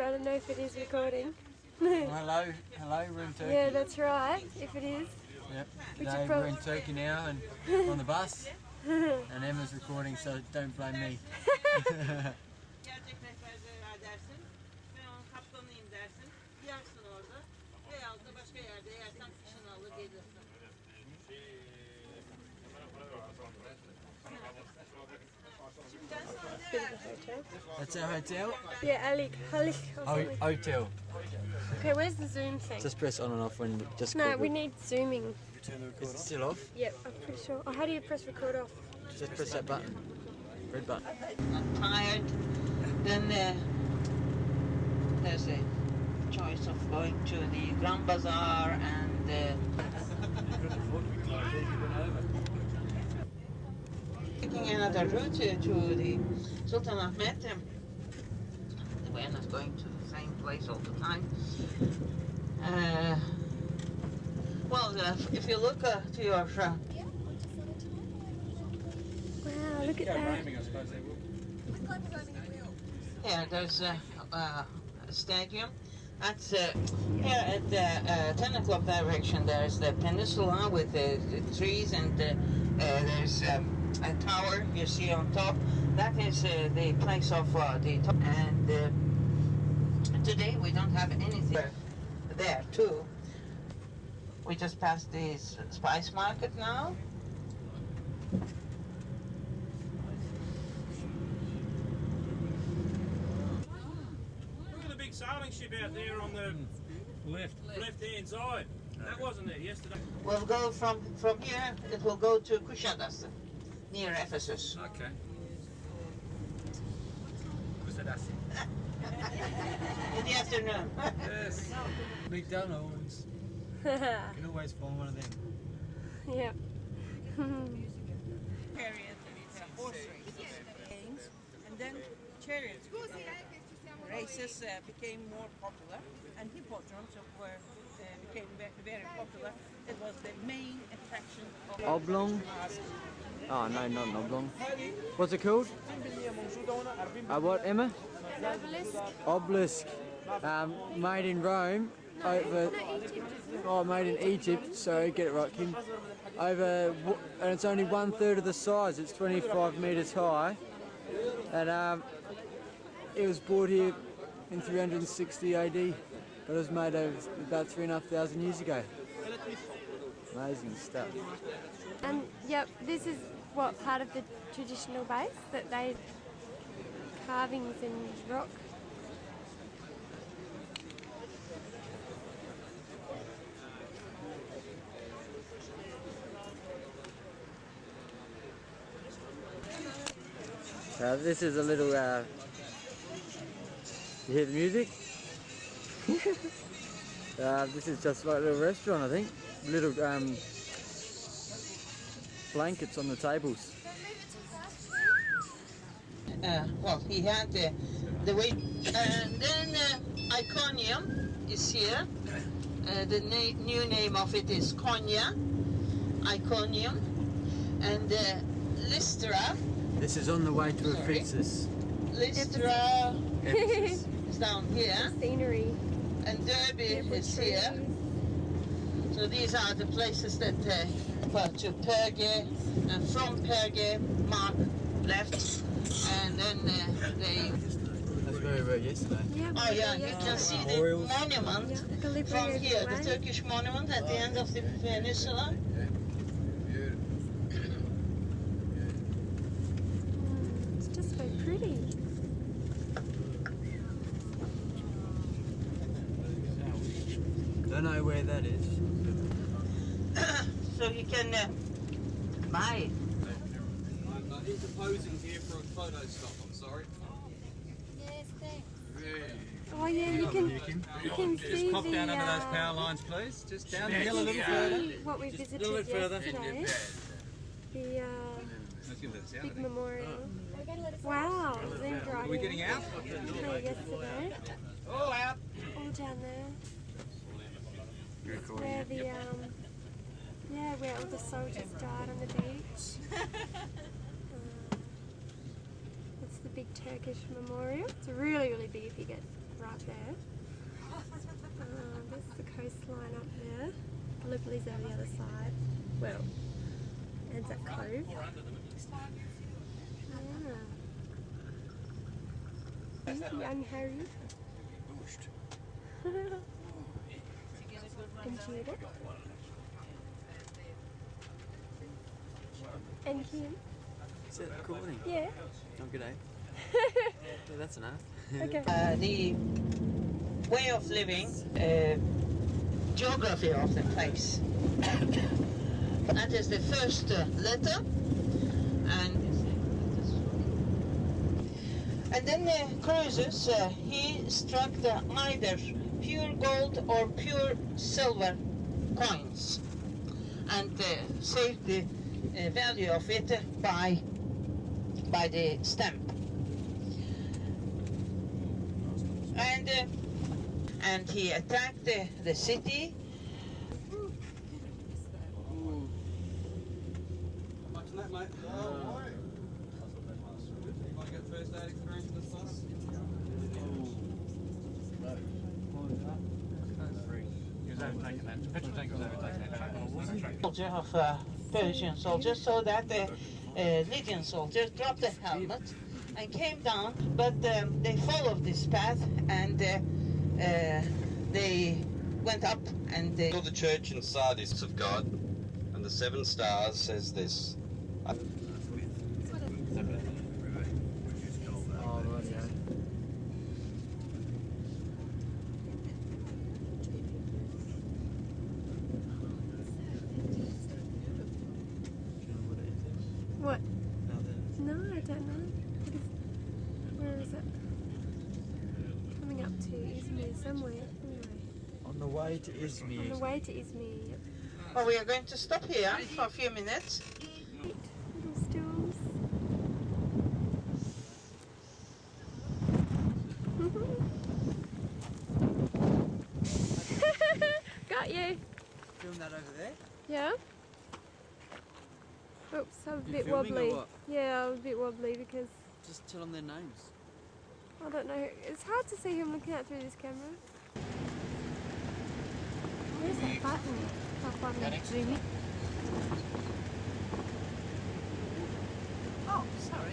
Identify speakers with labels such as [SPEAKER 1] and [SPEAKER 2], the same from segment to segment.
[SPEAKER 1] I don't know if it is recording.
[SPEAKER 2] Hello, we're in Turkey.
[SPEAKER 1] Yeah, that's right, if it is.
[SPEAKER 2] Yep. Today we're in Turkey now and on the bus, and Emma's recording, so don't blame me.
[SPEAKER 3] Gerçek rehber dersin, ben onun kaptanıyım dersin, yersin orada veyahut da başka yerde yersen fişini alır gelirsin.
[SPEAKER 2] That's our hotel.
[SPEAKER 1] Yeah, Halik or something.
[SPEAKER 2] Hotel.
[SPEAKER 1] Okay, where's the zoom thing?
[SPEAKER 2] Just press on and off when just.
[SPEAKER 1] No, we need zooming.
[SPEAKER 2] Is it still off?
[SPEAKER 1] Yep, I'm pretty sure. Oh, how do you press record off?
[SPEAKER 2] Just press that button. Red button.
[SPEAKER 3] Not tired, then there's a choice of going to the Grand Bazaar and taking another route to the Sultanahmet. We're not going to the same place all the time. If you look to your
[SPEAKER 1] Wow, look at that.
[SPEAKER 3] here, there's a stadium. That's here at the 10 o'clock direction. There's the peninsula with the trees, and there's a tower you see on top. That is the place of the top. And today we don't have anything there too. We just passed the spice market now.
[SPEAKER 4] Look at the big sailing ship out there on the left-hand side. That wasn't there yesterday.
[SPEAKER 3] We'll go from here. It will go to Kuşadası, near Ephesus.
[SPEAKER 4] Okay. Kuşadası.
[SPEAKER 3] In the afternoon.
[SPEAKER 4] Yes.
[SPEAKER 2] McDonald's. You can always find one of them.
[SPEAKER 1] Yep.
[SPEAKER 3] Chariot horse games, and then chariot races became more popular, and hippodromes became very popular. It was the main attraction of
[SPEAKER 2] Oblong. Oh no, not an oblong. What's it called? What, Emma?
[SPEAKER 1] Obelisk.
[SPEAKER 2] Obelisk. Made in Rome. Over. Oh, made in Egypt. Sorry, get it right, Kim. And it's only 1/3 of the size. It's 25 meters high, and it was brought here in 360 AD. But it was made over about 3,500 years ago. Amazing stuff.
[SPEAKER 1] And yep, this is what part of the traditional base that they carvings in rock.
[SPEAKER 2] This is a little. You hear the music? This is just like a little restaurant, I think. Little blankets on the tables.
[SPEAKER 3] Well, he had the way, and then Iconium is here. The new name of it is Konya, Iconium, and Lystra.
[SPEAKER 2] This is on the way to Ephesus.
[SPEAKER 3] Lystra
[SPEAKER 2] Ephesus.
[SPEAKER 3] is down here,
[SPEAKER 1] Scenery.
[SPEAKER 3] and Derby is here. So these are the places that to Perge, and from Perge, Mark left, and then they.
[SPEAKER 2] That's where we were yesterday.
[SPEAKER 1] Yeah,
[SPEAKER 3] Oh yeah, you can see the monument from here, the Turkish monument at the end of the peninsula.
[SPEAKER 1] It's just so pretty.
[SPEAKER 2] Don't know where that is.
[SPEAKER 3] So you can buy it.
[SPEAKER 4] I'm interposing here for a photo stop, I'm sorry.
[SPEAKER 5] Yes, thanks.
[SPEAKER 1] Oh yeah, you can see
[SPEAKER 4] Just pop down under those
[SPEAKER 1] the
[SPEAKER 4] power lines, please. Just down the hill a little further.
[SPEAKER 1] what we visited
[SPEAKER 4] little bit further.
[SPEAKER 1] yesterday. The
[SPEAKER 4] Let's give this out.
[SPEAKER 1] big memorial. Wow, zoomed right
[SPEAKER 4] Are we
[SPEAKER 1] in.
[SPEAKER 4] getting out?
[SPEAKER 1] Yesterday,
[SPEAKER 4] All out.
[SPEAKER 1] all down there. Where the where all the soldiers died on the beach. That's the big Turkish memorial. It's really, really big if you get right there. Liz over the other side. Well, Anzac Cove. Young Harry. And Judah. And Kim.
[SPEAKER 2] Is that recording?
[SPEAKER 1] Yeah.
[SPEAKER 2] Oh, good day. Yeah, that's enough.
[SPEAKER 1] Okay.
[SPEAKER 3] The way of living, geography of the place. That is the first letter, and then the Croesus, he struck the either pure gold or pure silver coins, and saved the value of it by the stamp. And he attacked the city.
[SPEAKER 2] Watching that, mate. Might get first aid experience with this.
[SPEAKER 3] Soldier of Persian soldiers, so that the Lydian soldiers dropped the helmet and came down, but they followed this path and they went up and they...
[SPEAKER 6] The church in Sardis of God, and the 7 stars says this.
[SPEAKER 2] Oh, rightio.
[SPEAKER 1] What? No, I don't know. Where is it? Coming up to Izmir somewhere. Anyway,
[SPEAKER 2] On the way to Izmir.
[SPEAKER 1] on the way to Izmir. Yep.
[SPEAKER 3] Well, we are going to stop here for a few minutes.
[SPEAKER 1] Little stools. Got you.
[SPEAKER 2] Film that over there?
[SPEAKER 1] Yeah. Oops, I'm a
[SPEAKER 2] You
[SPEAKER 1] bit
[SPEAKER 2] filming or
[SPEAKER 1] wobbly.
[SPEAKER 2] what?
[SPEAKER 1] Yeah, I'm a bit wobbly because
[SPEAKER 2] Just tell them their names.
[SPEAKER 1] I don't know. It's hard to see who I'm looking at through this camera. Where's that button? That button. Zoom in.
[SPEAKER 3] Oh, sorry.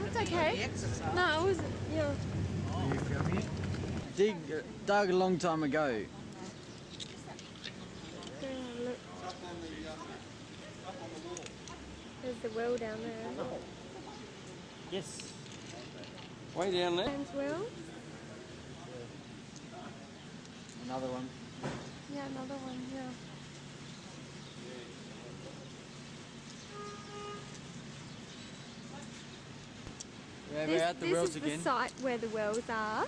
[SPEAKER 1] It's okay. No, it wasn't. Yeah.
[SPEAKER 2] Are you filming it? Dug a long time ago.
[SPEAKER 1] Go and have a look. There's the well down there.
[SPEAKER 6] Yes. Way down there.
[SPEAKER 1] Man's well.
[SPEAKER 2] Another one.
[SPEAKER 1] Yeah, another one. Yeah.
[SPEAKER 2] Yeah, we're at the wells
[SPEAKER 1] this is
[SPEAKER 2] again.
[SPEAKER 1] the site where the wells are.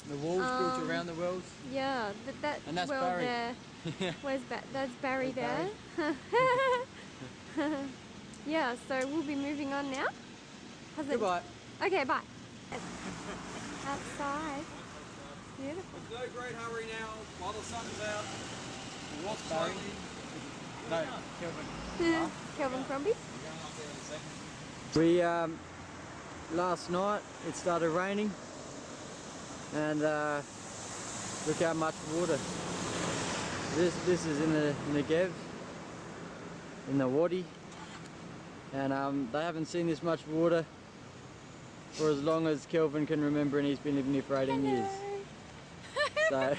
[SPEAKER 2] The walls built around the wells.
[SPEAKER 1] Yeah, that
[SPEAKER 2] And that's
[SPEAKER 1] well
[SPEAKER 2] Barry.
[SPEAKER 1] there. Where's that's Barry
[SPEAKER 2] There's
[SPEAKER 1] there. Yeah, so we'll be moving on now. Has it-
[SPEAKER 2] Goodbye.
[SPEAKER 1] Okay, bye. Outside. Beautiful.
[SPEAKER 6] No great hurry now while the sun's out.
[SPEAKER 2] What's Barry? No, Kelvin.
[SPEAKER 1] Kelvin Crombie.
[SPEAKER 2] We last night it started raining, and look how much water. This is in the Negev, in the Wadi, and they haven't seen this much water for as long as Kelvin can remember, and he's been living here for 18 years. So,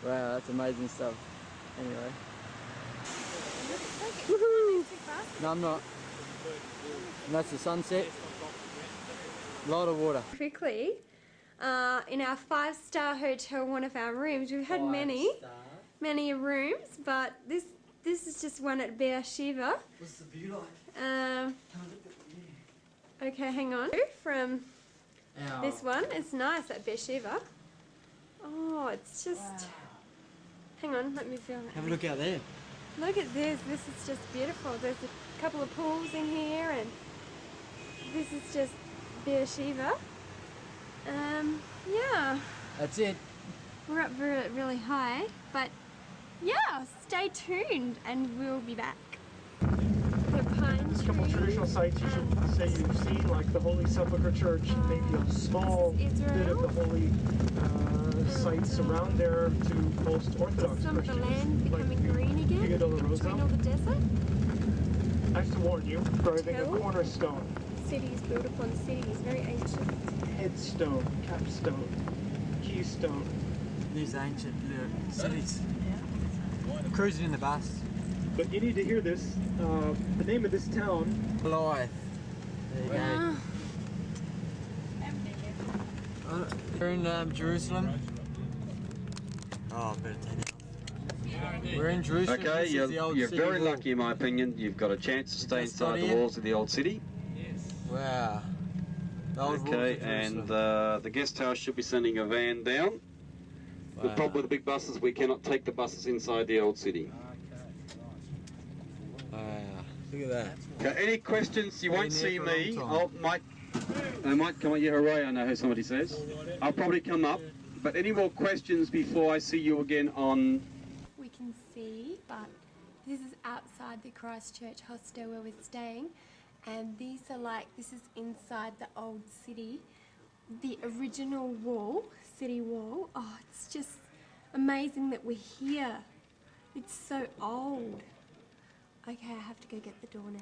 [SPEAKER 2] wow, that's amazing stuff. Anyway. Woohoo! No, I'm not. And that's the sunset. A lot of water.
[SPEAKER 1] Quickly, in our 5-star hotel, one of our rooms, we've had many rooms, but this is just one at Beersheba.
[SPEAKER 2] What's the view like?
[SPEAKER 1] Okay, hang on. From this one, it's nice at Beersheba. Oh, it's just. Hang on, let me film it.
[SPEAKER 2] Have a look out there.
[SPEAKER 1] Look at this. This is just beautiful. There's a couple of pools in here, and this is just Beersheba. Yeah,
[SPEAKER 2] That's it.
[SPEAKER 1] we're up really high, but yeah, stay tuned, and we'll be back. The pine
[SPEAKER 7] There's a couple of
[SPEAKER 1] tree.
[SPEAKER 7] traditional sites you should say you've seen, like the Holy Sepulchre Church, maybe a small
[SPEAKER 1] This is
[SPEAKER 7] bit of
[SPEAKER 1] Israel.
[SPEAKER 7] the holy sites around there to most Orthodox
[SPEAKER 1] Some of the
[SPEAKER 7] Christians.
[SPEAKER 1] land
[SPEAKER 7] Like
[SPEAKER 1] becoming green again.
[SPEAKER 7] you
[SPEAKER 1] between all the desert.
[SPEAKER 7] I have to warn you, driving a
[SPEAKER 1] Hill?
[SPEAKER 7] cornerstone,
[SPEAKER 1] Cities built upon cities, very ancient.
[SPEAKER 7] headstone, capstone, keystone.
[SPEAKER 2] These ancient little cities. Cruising in the bus.
[SPEAKER 7] But you need to hear this. The name of this town,
[SPEAKER 2] Blythe. There you go. We're in Jerusalem. Oh, better take it off. We're in Jerusalem.
[SPEAKER 6] Okay,
[SPEAKER 2] This is the old
[SPEAKER 6] you're
[SPEAKER 2] city
[SPEAKER 6] very
[SPEAKER 2] wall.
[SPEAKER 6] lucky in my opinion. You've got a chance to stay
[SPEAKER 2] Just
[SPEAKER 6] inside
[SPEAKER 2] got
[SPEAKER 6] the
[SPEAKER 2] in.
[SPEAKER 6] walls of the old city.
[SPEAKER 2] Wow. The old walls
[SPEAKER 6] Okay,
[SPEAKER 2] of
[SPEAKER 6] and
[SPEAKER 2] Jerusalem.
[SPEAKER 6] the guest house should be sending a van down. The
[SPEAKER 2] Wow.
[SPEAKER 6] problem with the big buses, we cannot take the buses inside the old city.
[SPEAKER 2] Wow. Look at that.
[SPEAKER 6] Okay, any questions? You
[SPEAKER 2] Been
[SPEAKER 6] won't
[SPEAKER 2] there
[SPEAKER 6] see
[SPEAKER 2] for a
[SPEAKER 6] me.
[SPEAKER 2] long time.
[SPEAKER 6] I might come up. Yeah, hooray! I know who somebody says. I'll probably come up. But any more questions before I see you again on?
[SPEAKER 1] We can see, but this is outside the Christchurch hostel where we're staying, and these are like, this is inside the old city, the original wall, city wall. Oh, it's just amazing that we're here. It's so old. Okay, I have to go get the door now.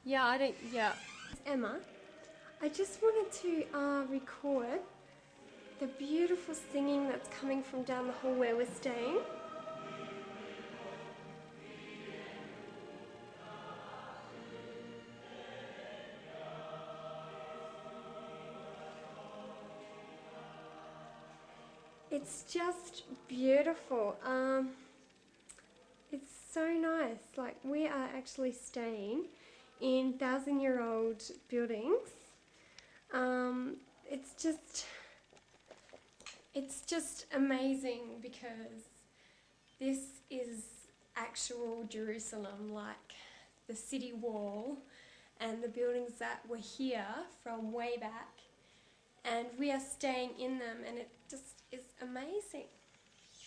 [SPEAKER 1] Yeah. It's Emma. I just wanted to record the beautiful singing that's coming from down the hall where we're staying. It's just beautiful. It's so nice. Like, we are actually staying in 1,000-year-old buildings. It's just amazing because this is actual Jerusalem, like the city wall and the buildings that were here from way back, and we are staying in them, and it just is amazing.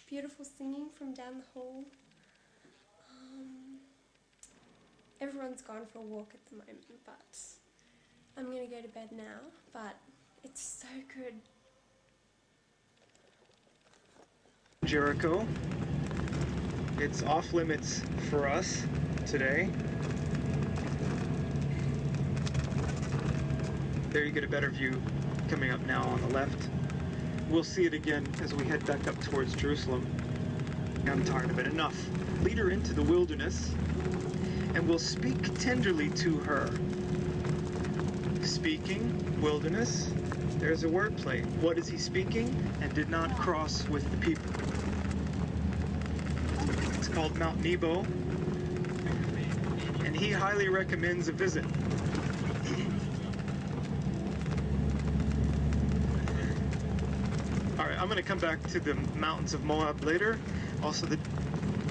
[SPEAKER 1] Beautiful singing from down the hall. Everyone's gone for a walk at the moment, but I'm gonna go to bed now, but it's so good.
[SPEAKER 7] Jericho. It's off limits for us today. There you get a better view coming up now on the left. We'll see it again as we head back up towards Jerusalem. I'm tired of it. Enough. Lead her into the wilderness, and we'll speak tenderly to her. Speaking, wilderness, there's a wordplay. What is he speaking? And did not cross with the people. It's called Mount Nebo, and he highly recommends a visit. Alright, I'm going to come back to the mountains of Moab later. Also the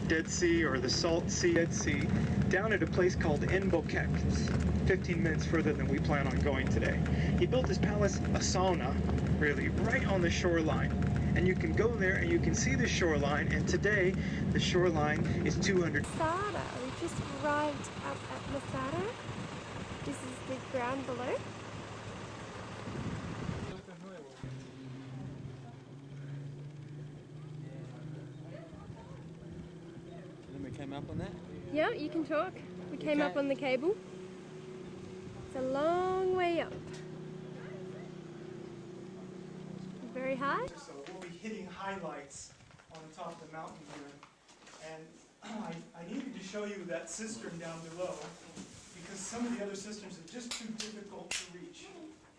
[SPEAKER 7] Dead Sea, or the Salt Sea, Dead Sea, down at a place called En Bokek. It's 15 minutes further than we plan on going today. He built his palace, a sauna, really, right on the shoreline. And you can go there and you can see the shoreline, and today the shoreline is 200.
[SPEAKER 1] Masada. We just arrived up at Masada. This is the ground below.
[SPEAKER 2] Then we came up on that.
[SPEAKER 1] Yeah, you can talk. We came up on the cable. It's a long way up. Very high.
[SPEAKER 7] So we'll be hitting highlights on the top of the mountain here. And I needed to show you that cistern down below because some of the other cisterns are just too difficult to reach.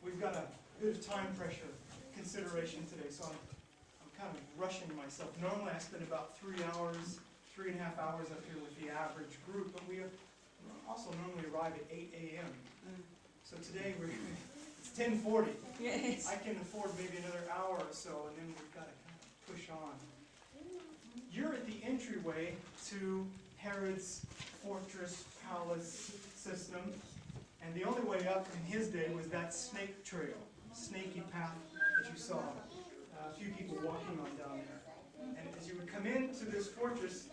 [SPEAKER 7] We've got a bit of time pressure consideration today, so I'm kind of rushing myself. Normally I spend about 3 hours, 3.5 hours up here with the average group, but we also normally arrive at 8 a.m. So today it's 10:40.
[SPEAKER 3] Yes.
[SPEAKER 7] I can afford maybe another hour or so, and then we've got to kind of push on. You're at the entryway to Herod's fortress palace system, and the only way up in his day was that snake trail, snaky path that you saw. A few people walking on down there. And as you would come into this fortress,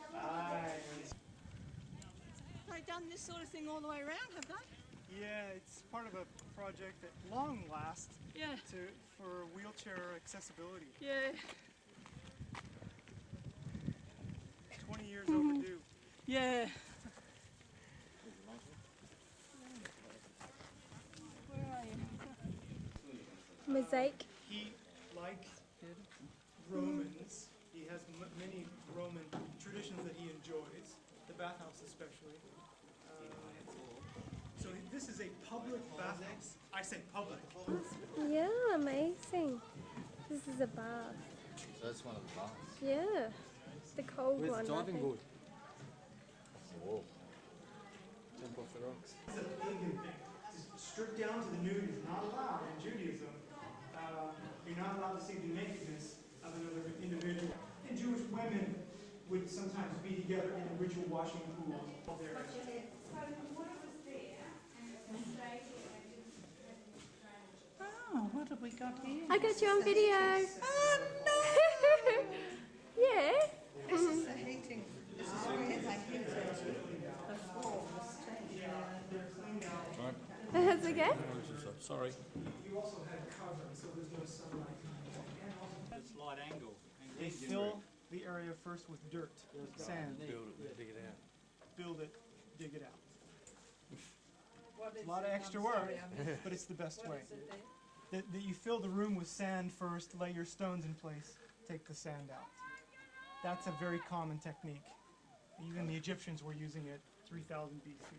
[SPEAKER 3] They've done this sort of thing all the way around, have they?
[SPEAKER 7] yeah, it's part of a project at long last
[SPEAKER 3] Yeah.
[SPEAKER 7] for wheelchair accessibility.
[SPEAKER 3] Yeah.
[SPEAKER 7] 20 years overdue. Yeah.
[SPEAKER 1] Mosaic.
[SPEAKER 7] He, like Romans, he has many Roman traditions that he enjoys, the bathhouse especially. So this is a public bathhouse. I say public.
[SPEAKER 1] Yeah, amazing. This is a bath.
[SPEAKER 2] So that's one of the baths.
[SPEAKER 1] Yeah, the cold
[SPEAKER 2] Where's
[SPEAKER 1] one.
[SPEAKER 2] the
[SPEAKER 1] I
[SPEAKER 2] diving
[SPEAKER 1] think.
[SPEAKER 2] board? Whoa. Jump off the rocks.
[SPEAKER 7] It's a pagan thing. To strip down to the nude is not allowed in Judaism. You're not allowed to see the nakedness of another individual. And Jewish women would sometimes be together in a ritual washing pool. There.
[SPEAKER 5] Oh, what have we got here?
[SPEAKER 1] I got you on video. Yeah.
[SPEAKER 5] This is the heating. This is where they heat the floor, the stage.
[SPEAKER 1] That's okay.
[SPEAKER 4] Sorry.
[SPEAKER 7] You also had cover, so there's no sunlight.
[SPEAKER 4] Slight angle.
[SPEAKER 7] They fill the area first with dirt, sand.
[SPEAKER 4] Build it, dig it out.
[SPEAKER 7] Build it, dig it out. It's a lot of extra work, but it's the best way. That you fill the room with sand first, lay your stones in place, take the sand out. That's a very common technique. Even the Egyptians were using it 3000 BC.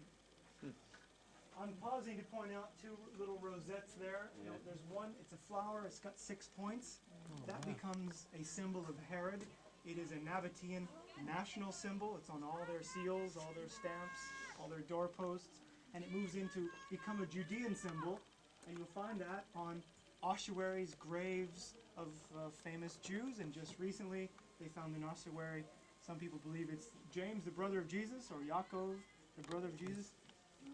[SPEAKER 7] I'm pausing to point out two little rosettes there. There's one, it's a flower, it's got 6 points. That becomes a symbol of Herod. It is a Nabatean national symbol. It's on all their seals, all their stamps, all their doorposts. And it moves into become a Judean symbol. And you'll find that on ossuaries, graves of famous Jews. And just recently, they found an ossuary. Some people believe it's James, the brother of Jesus, or Yaakov, the brother of Jesus.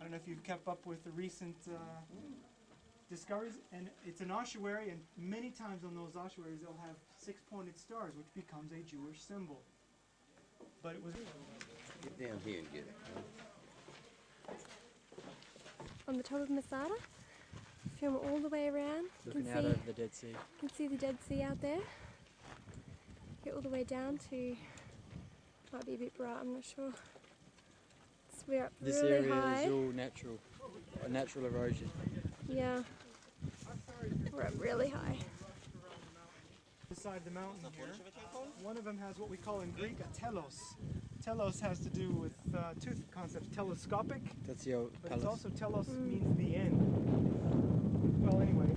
[SPEAKER 7] I don't know if you've kept up with the recent discoveries. And it's an ossuary, and many times on those ossuaries, they'll have 6-pointed stars, which becomes a Jewish symbol. But it was...
[SPEAKER 8] Get down here and get it.
[SPEAKER 1] On the top of Masada. Film all the way around.
[SPEAKER 2] Looking out over the Dead Sea.
[SPEAKER 1] You can see the Dead Sea out there. Get all the way down to, might be a bit bright, I'm not sure. We're up
[SPEAKER 2] This
[SPEAKER 1] really
[SPEAKER 2] area
[SPEAKER 1] high.
[SPEAKER 2] is all natural, natural erosion.
[SPEAKER 1] Yeah. We're up really high.
[SPEAKER 7] Beside the mountain here. One of them has what we call in Greek a telos. Telos has to do with two concepts, telescopic,
[SPEAKER 2] That's the old
[SPEAKER 7] but
[SPEAKER 2] palace.
[SPEAKER 7] it's also telos means the end. Well, anyway.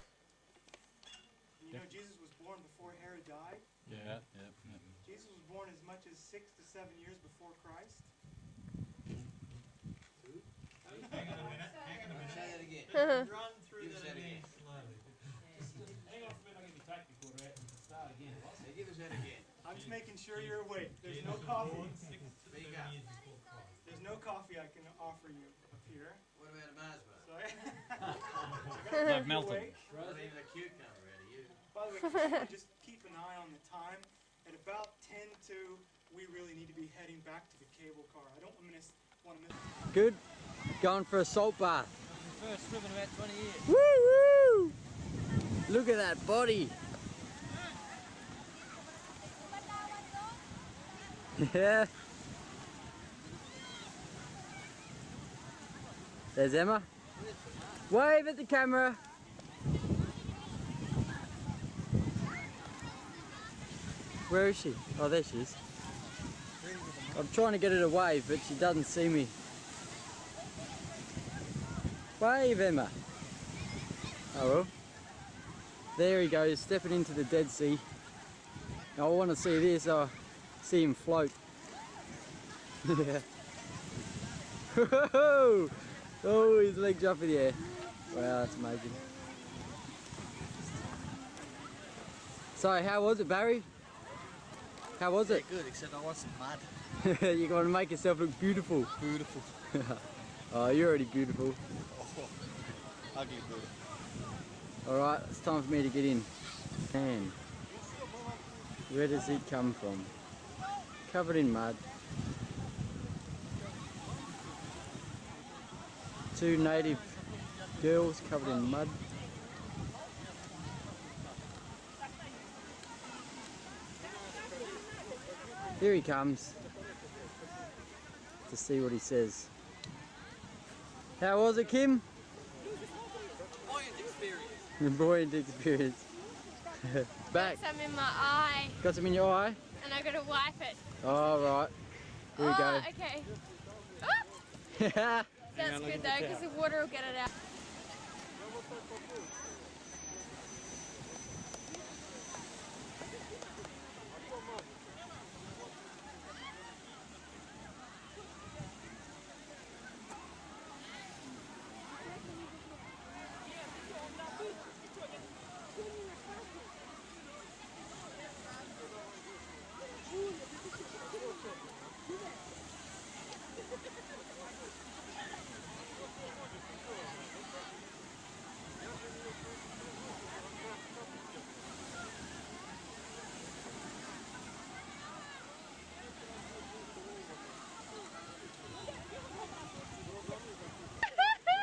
[SPEAKER 7] You know, Jesus was born before Herod died.
[SPEAKER 4] Yeah.
[SPEAKER 7] Jesus was born as much as 6 to 7 years before Christ.
[SPEAKER 8] Hang on a minute. Say that again.
[SPEAKER 3] Run through
[SPEAKER 8] Give us that again.
[SPEAKER 4] Hang on for a minute, I'll get my tape recorder out and start again.
[SPEAKER 8] Hey, give us that again.
[SPEAKER 7] I'm just making sure you're awake. There's no coffee.
[SPEAKER 8] Speak up.
[SPEAKER 7] There's no coffee I can offer you up here.
[SPEAKER 8] What about a Masma?
[SPEAKER 7] So
[SPEAKER 4] They've melted.
[SPEAKER 7] awake.
[SPEAKER 8] Not even a cucumber out of you.
[SPEAKER 7] By the way, just keep an eye on the time. At about 10 to, we really need to be heading back to the cable car. I don't want to miss.
[SPEAKER 2] Good. Going for a salt bath.
[SPEAKER 8] First trip in about 20 years.
[SPEAKER 2] Woo woo! Look at that body. Yeah. There's Emma. Wave at the camera. Where is she? Oh, there she is. I'm trying to get her to wave, but she doesn't see me. Wave, Emma. Oh well. There he goes, stepping into the Dead Sea. Now, I want to see this. I see him float. Yeah. Whoa! Oh, his legs up in the air. Wow, that's amazing. So, how was it, Barry? How was it?
[SPEAKER 8] Good, except I want some mud.
[SPEAKER 2] You're going to make yourself look beautiful.
[SPEAKER 8] Beautiful.
[SPEAKER 2] Oh, you're already beautiful.
[SPEAKER 8] Ugly beautiful.
[SPEAKER 2] Alright, it's time for me to get in. Man, where does it come from? Covered in mud. Two native girls covered in mud. Here he comes. To to see what he says. How was it, Kim?
[SPEAKER 8] Buoyant experience.
[SPEAKER 2] Buoyant experience. Back.
[SPEAKER 1] Some in my eye,
[SPEAKER 2] Got some in your eye?
[SPEAKER 1] and I gotta wipe it.
[SPEAKER 2] Oh, right. Here we go.
[SPEAKER 1] Okay. Ah, that's good though, because the water will get it out.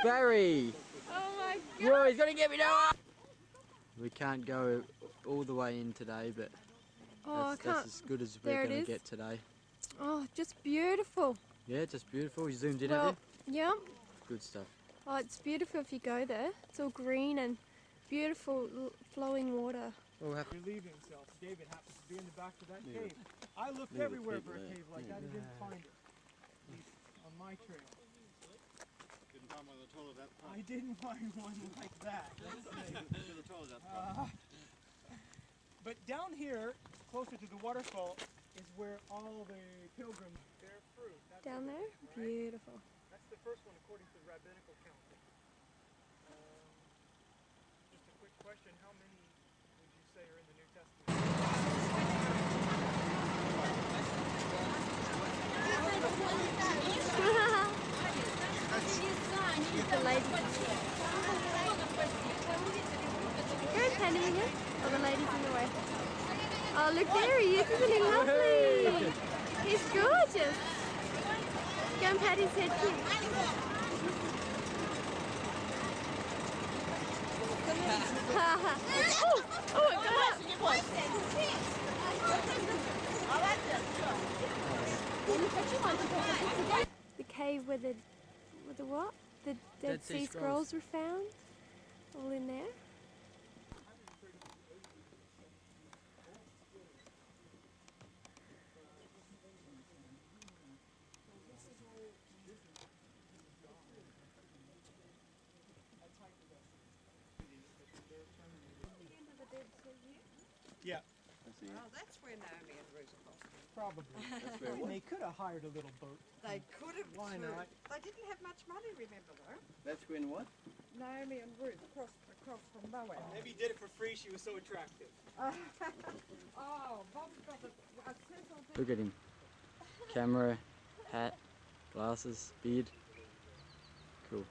[SPEAKER 2] Barry!
[SPEAKER 1] Oh my god!
[SPEAKER 2] Whoa, he's gonna get me now! We can't go all the way in today, but
[SPEAKER 1] Oh, I
[SPEAKER 2] that's
[SPEAKER 1] can't.
[SPEAKER 2] as good as
[SPEAKER 1] There
[SPEAKER 2] we're
[SPEAKER 1] it
[SPEAKER 2] gonna
[SPEAKER 1] is.
[SPEAKER 2] get today.
[SPEAKER 1] Oh, just beautiful.
[SPEAKER 2] Yeah, just beautiful. You zoomed in,
[SPEAKER 1] Well,
[SPEAKER 2] have
[SPEAKER 1] yeah.
[SPEAKER 2] you? Good stuff.
[SPEAKER 1] Oh, it's beautiful if you go there. It's all green and beautiful flowing water.
[SPEAKER 2] We'll have
[SPEAKER 7] Relieving himself. David happens to be in the back of that cave. I looked everywhere for a cave like that. I didn't find it. At least on my trail.
[SPEAKER 8] Didn't find one of the taller that
[SPEAKER 7] I didn't find one like that. Let's say.
[SPEAKER 8] the taller that
[SPEAKER 7] But down here, closer to the waterfall, is where all the pilgrims bear fruit. That's
[SPEAKER 1] Down there?
[SPEAKER 7] right?
[SPEAKER 1] Beautiful.
[SPEAKER 7] That's the first one according to the rabbinical council. Just a quick question, how many would you say are in the New Testament?
[SPEAKER 1] The lady. Go and pan him again. Oh, the lady's in the way. Oh, look, there he is. Isn't he lovely? He's gorgeous. Go and pat his head, Kim. Oh, it got up. The cave where the what? The Dead Sea Scrolls were found? All in there?
[SPEAKER 7] Yeah,
[SPEAKER 5] Oh, that's where Naomi and Ruth are from.
[SPEAKER 7] probably. And they could have hired a little boat.
[SPEAKER 5] They could have.
[SPEAKER 7] Why
[SPEAKER 5] too.
[SPEAKER 7] not?
[SPEAKER 5] They didn't have much money, remember though.
[SPEAKER 8] That's when what?
[SPEAKER 5] Naomi and Ruth across from Moab.
[SPEAKER 7] Maybe he did it for free, she was so attractive.
[SPEAKER 5] Oh, Bob's got a circle.
[SPEAKER 2] Look at him. Camera, hat, glasses, beard. Cool.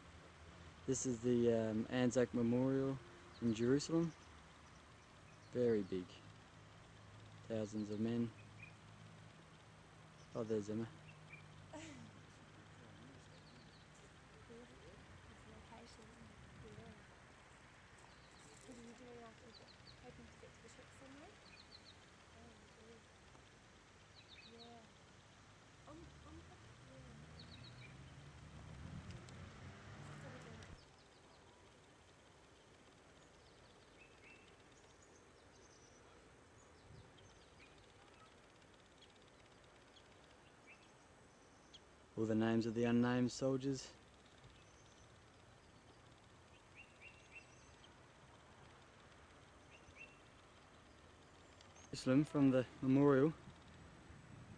[SPEAKER 2] This is the Anzac Memorial in Jerusalem. Very big. Thousands of men. Oh, there's Emma. All the names of the unnamed soldiers. Jerusalem from the memorial.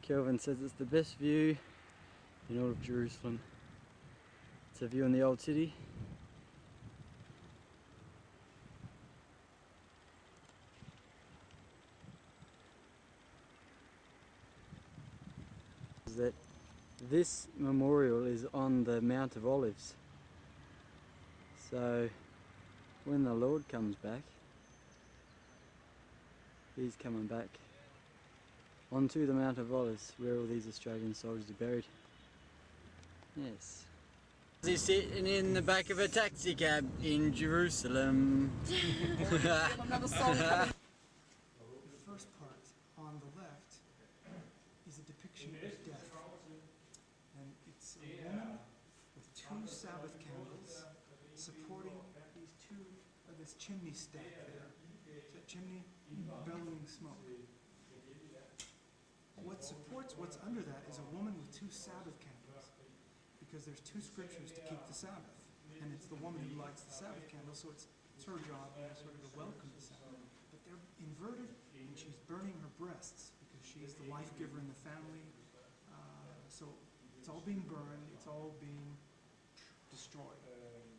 [SPEAKER 2] Kelvin says it's the best view in all of Jerusalem. It's a view on the old city. That this memorial is on the Mount of Olives. So when the Lord comes back, he's coming back onto the Mount of Olives where all these Australian soldiers are buried. Yes. He's sitting in the back of a taxi cab in Jerusalem.
[SPEAKER 7] The first part on the left is a depiction of death. And it's It's a woman with two Sabbath candles supporting this chimney stack there. It's a chimney bellowing smoke. What supports what's under that is a woman with two Sabbath candles, because there's two scriptures to keep the Sabbath, and it's the woman who lights the Sabbath candle, so it's her job, sort of to welcome the Sabbath. But they're inverted, and she's burning her breasts because she's the life giver in the family. So it's all being burned, it's all being destroyed.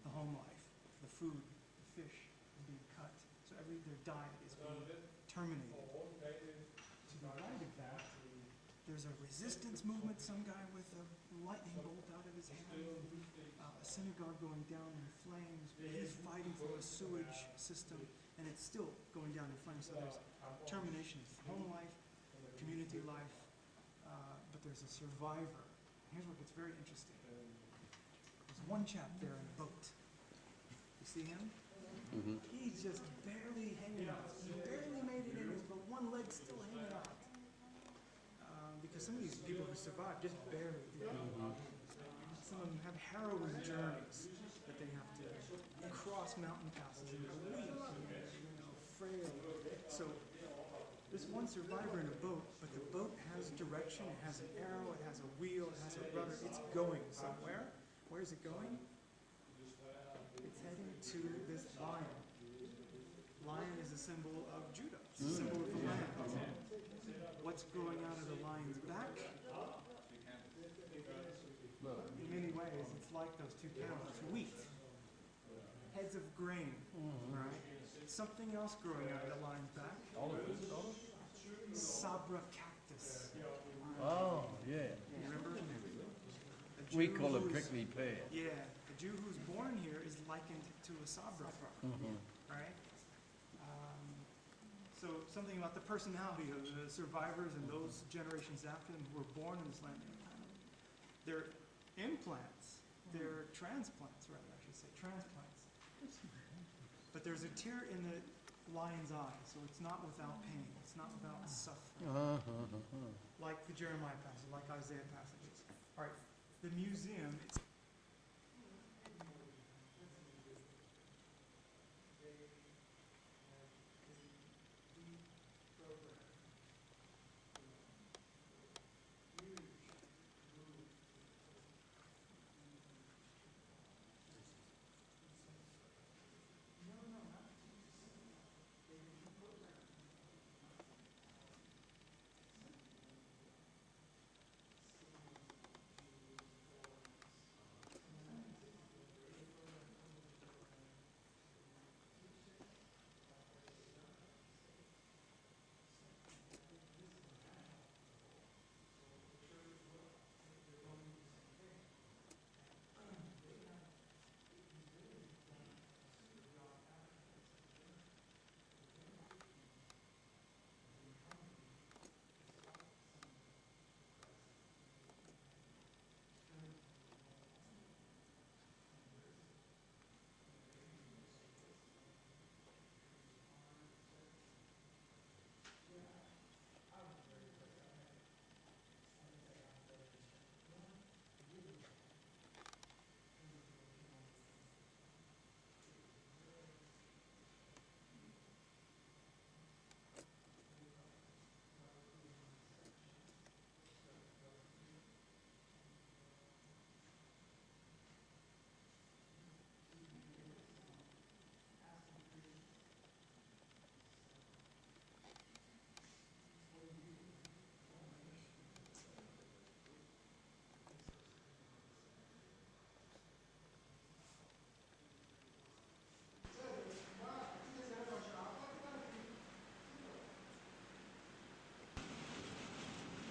[SPEAKER 7] The home life, the food, the fish is being cut. So their diet is being terminated. To the right of that, there's a resistance movement, some guy with a lightning bolt out of his hand, a synagogue going down in flames. He's fighting for a sewage system, and it's still going down in flames. So there's termination of home life, community life, but there's a survivor. Here's what gets very interesting. There's one chap there in a boat. You see him?
[SPEAKER 6] Mm-hmm.
[SPEAKER 7] He's just barely hanging out. He barely made it in his boat. One leg's still hanging out. Because some of these people who survive just barely do. Some of them have harrowing journeys that they have to cross mountain passes and they're weak and frail. So there's one survivor in a boat, but the boat has direction, it has an arrow, it has a wheel, it has a rudder, it's going somewhere. Where is it going? It's heading to this lion. Lion is a symbol of Judah, it's a symbol of the land. What's growing out of the lion's back? In many ways, it's like those two camels. It's wheat. Heads of grain, right? Something else growing out of the lion's back. Sabra cactus.
[SPEAKER 9] Oh, yeah.
[SPEAKER 7] You remember?
[SPEAKER 9] We call it prickly pear.
[SPEAKER 7] Yeah. The Jew who's born here is likened to a sabra, right? So something about the personality of the survivors and those generations after them who were born in this land. They're implants. They're transplants, rather, I should say. Transplants. But there's a tear in the lion's eye, so it's not without pain. It's not without suffering. Like the Jeremiah passage, like Isaiah passages. All right, the museum.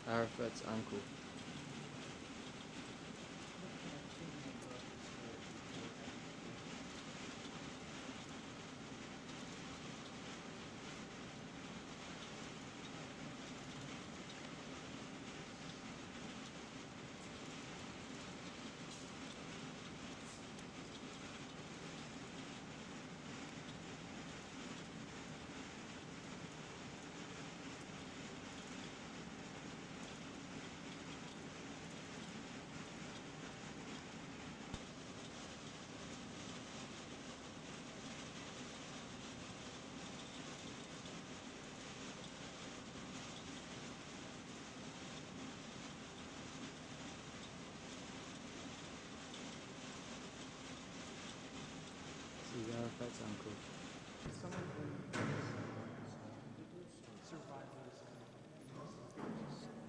[SPEAKER 2] Arafat's uncle.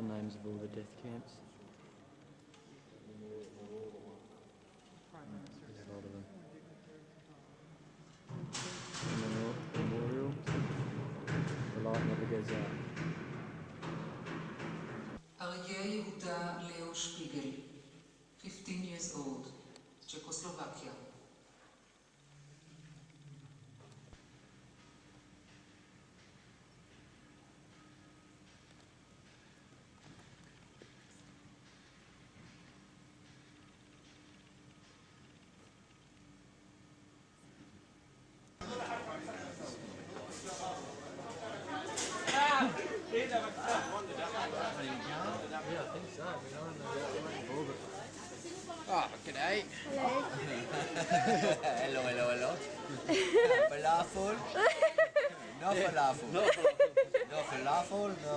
[SPEAKER 2] names of all the death camps. There's a lot of them. And the memorial. The light never goes out.
[SPEAKER 10] Arya Yehuda Leo Spiegel, 15 years old, Czechoslovakia.
[SPEAKER 2] Yeah, I think so. Oh, g'day.
[SPEAKER 1] Hello.
[SPEAKER 9] Hello. Falafel? No falafel. No falafel, no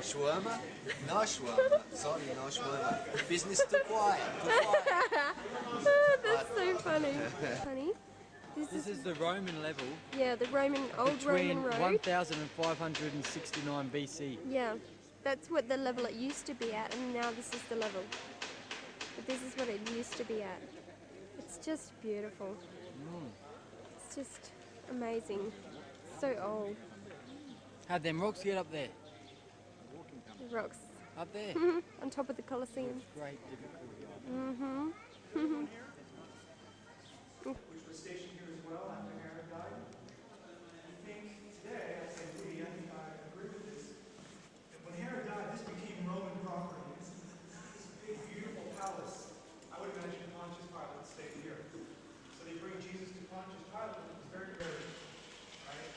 [SPEAKER 9] shawarma. No shawarma. Sorry, no shawarma. Business too quiet.
[SPEAKER 1] That's so funny. Funny.
[SPEAKER 2] This is the Roman level
[SPEAKER 1] Yeah, the old
[SPEAKER 2] between
[SPEAKER 1] Roman road.
[SPEAKER 2] 1569 BC.
[SPEAKER 1] Yeah, that's what the level it used to be at, and now this is the level. But this is what it used to be at. It's just beautiful. It's just amazing. So old.
[SPEAKER 2] How'd them rocks get up there?
[SPEAKER 1] The rocks
[SPEAKER 2] Up there?
[SPEAKER 1] on top of the Colosseum.
[SPEAKER 2] Great difficulty.
[SPEAKER 1] Mm-hmm.
[SPEAKER 7] which was stationed here as well after Herod died. I think today, I say we, I think I agree with this, that when Herod died, this became Roman property. This big, beautiful palace. I would imagine Pontius Pilate stayed here. So they bring Jesus to Pontius Pilate, and it was very rare, right?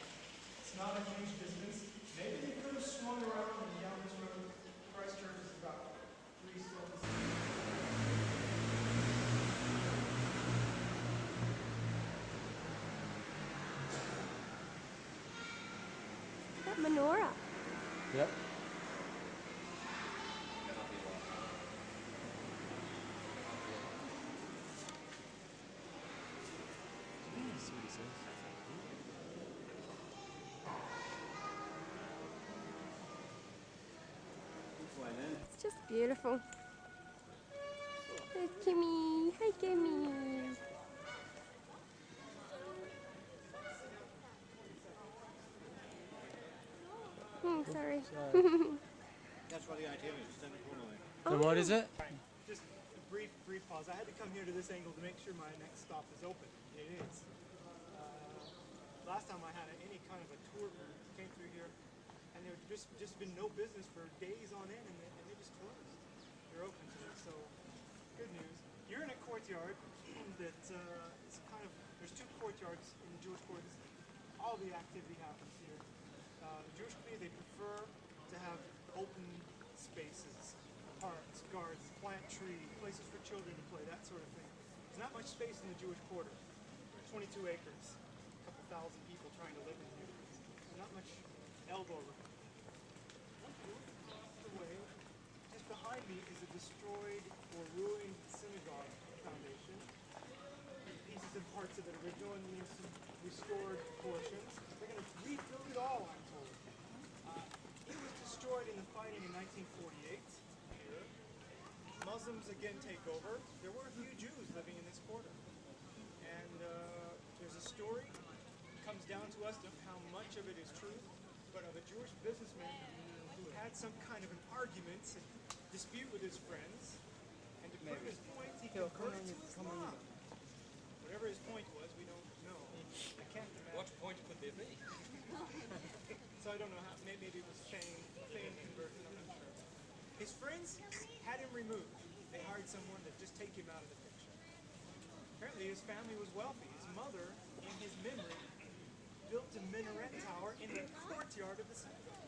[SPEAKER 7] It's not a huge distance. Maybe they could have swung around and down this road. Christ Church is about 3 steps.
[SPEAKER 1] That menorah.
[SPEAKER 2] Yep.
[SPEAKER 1] It's just beautiful. There's Kimmy. Hi, Kimmy. Sorry.
[SPEAKER 8] That's what the idea is, stand in corner there.
[SPEAKER 2] So what is it?
[SPEAKER 7] Just a brief pause. I had to come here to this angle to make sure my next stop is open. It is. Last time I had any kind of a tour group came through here, and there just been no business for days on end, and they just closed. They're open today, so good news. You're in a courtyard that is kind of, there's 2 courtyards in the Jewish quarters. All the activity happens here. The Jewish community, they prefer to have open spaces, parks, gardens, plant trees, places for children to play, that sort of thing. There's not much space in the Jewish quarter. 22 acres, a couple thousand people trying to live in here. There's not much elbow room. Away, just behind me is a destroyed or ruined synagogue foundation. Pieces and parts of it original and some restored portions. They're going to rebuild it all, I'm told. It was destroyed in the fighting in 1948. Here. Muslims again take over. There were a few Jews living in this quarter. And there's a story that comes down to us of how much of it is true, but of a Jewish businessman who had some kind of an argument, dispute with his friends, and to prove his point, he converted to Islam. Whatever his point was, we don't know. I can't imagine.
[SPEAKER 8] What point could there be?
[SPEAKER 7] So I don't know how, maybe it was feigned conversion, I'm not sure. His friends had him removed. They hired someone to just take him out of the picture. Apparently his family was wealthy. His mother, in his memory, built a minaret tower in the courtyard of the synagogue.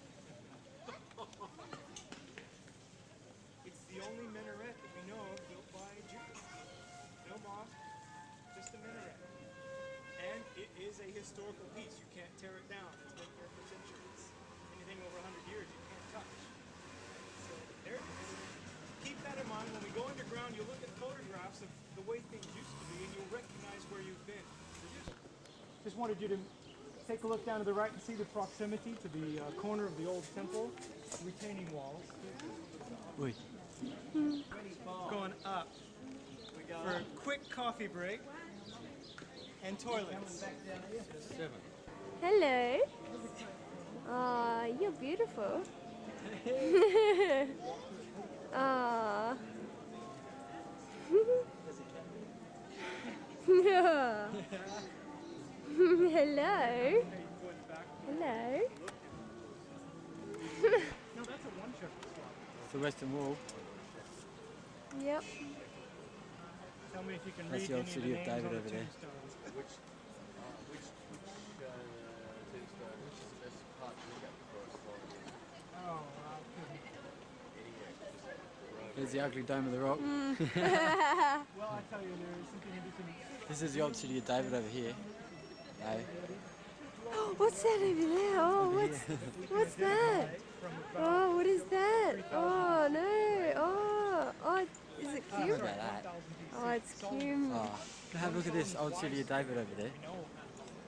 [SPEAKER 7] It's the only minaret that we know of built by Jews. No mosque, just a minaret. And it is a historical piece. You can't tear it down. It's been here for centuries. Anything over 100 years you can't touch. So there it is. Keep that in mind. When we go underground, you'll look at photographs of the way things used to be, and you'll recognize where you've been. Just wanted you to take a look down to the right and see the proximity to the corner of the old temple retaining walls.
[SPEAKER 2] Oi.
[SPEAKER 7] Going up for a quick coffee break and toilets.
[SPEAKER 1] Hello. Oh, you're beautiful. Oh. Hello. Hello.
[SPEAKER 7] No, that's a one shepherd swap.
[SPEAKER 2] It's the Western Wall.
[SPEAKER 1] Yep.
[SPEAKER 7] Tell me if you can
[SPEAKER 2] That's
[SPEAKER 7] read
[SPEAKER 2] the
[SPEAKER 7] any
[SPEAKER 2] old
[SPEAKER 7] of
[SPEAKER 2] city
[SPEAKER 7] the
[SPEAKER 2] of
[SPEAKER 7] names
[SPEAKER 2] David
[SPEAKER 7] on the
[SPEAKER 2] over there.
[SPEAKER 7] tombstones.
[SPEAKER 9] Which tombstone? Which is the best part to look at for us?
[SPEAKER 7] Oh,
[SPEAKER 2] There's the ugly Dome of the Rock.
[SPEAKER 7] well, I tell you, there's something in between.
[SPEAKER 2] This is the old city of David over here. Hey.
[SPEAKER 1] What's that over there? Oh, what's that? Oh, what is that? Oh no! Oh, is it
[SPEAKER 2] Look
[SPEAKER 1] cute?
[SPEAKER 2] at that.
[SPEAKER 1] Oh, it's cute.
[SPEAKER 2] Oh, have a look at this old city of David over there.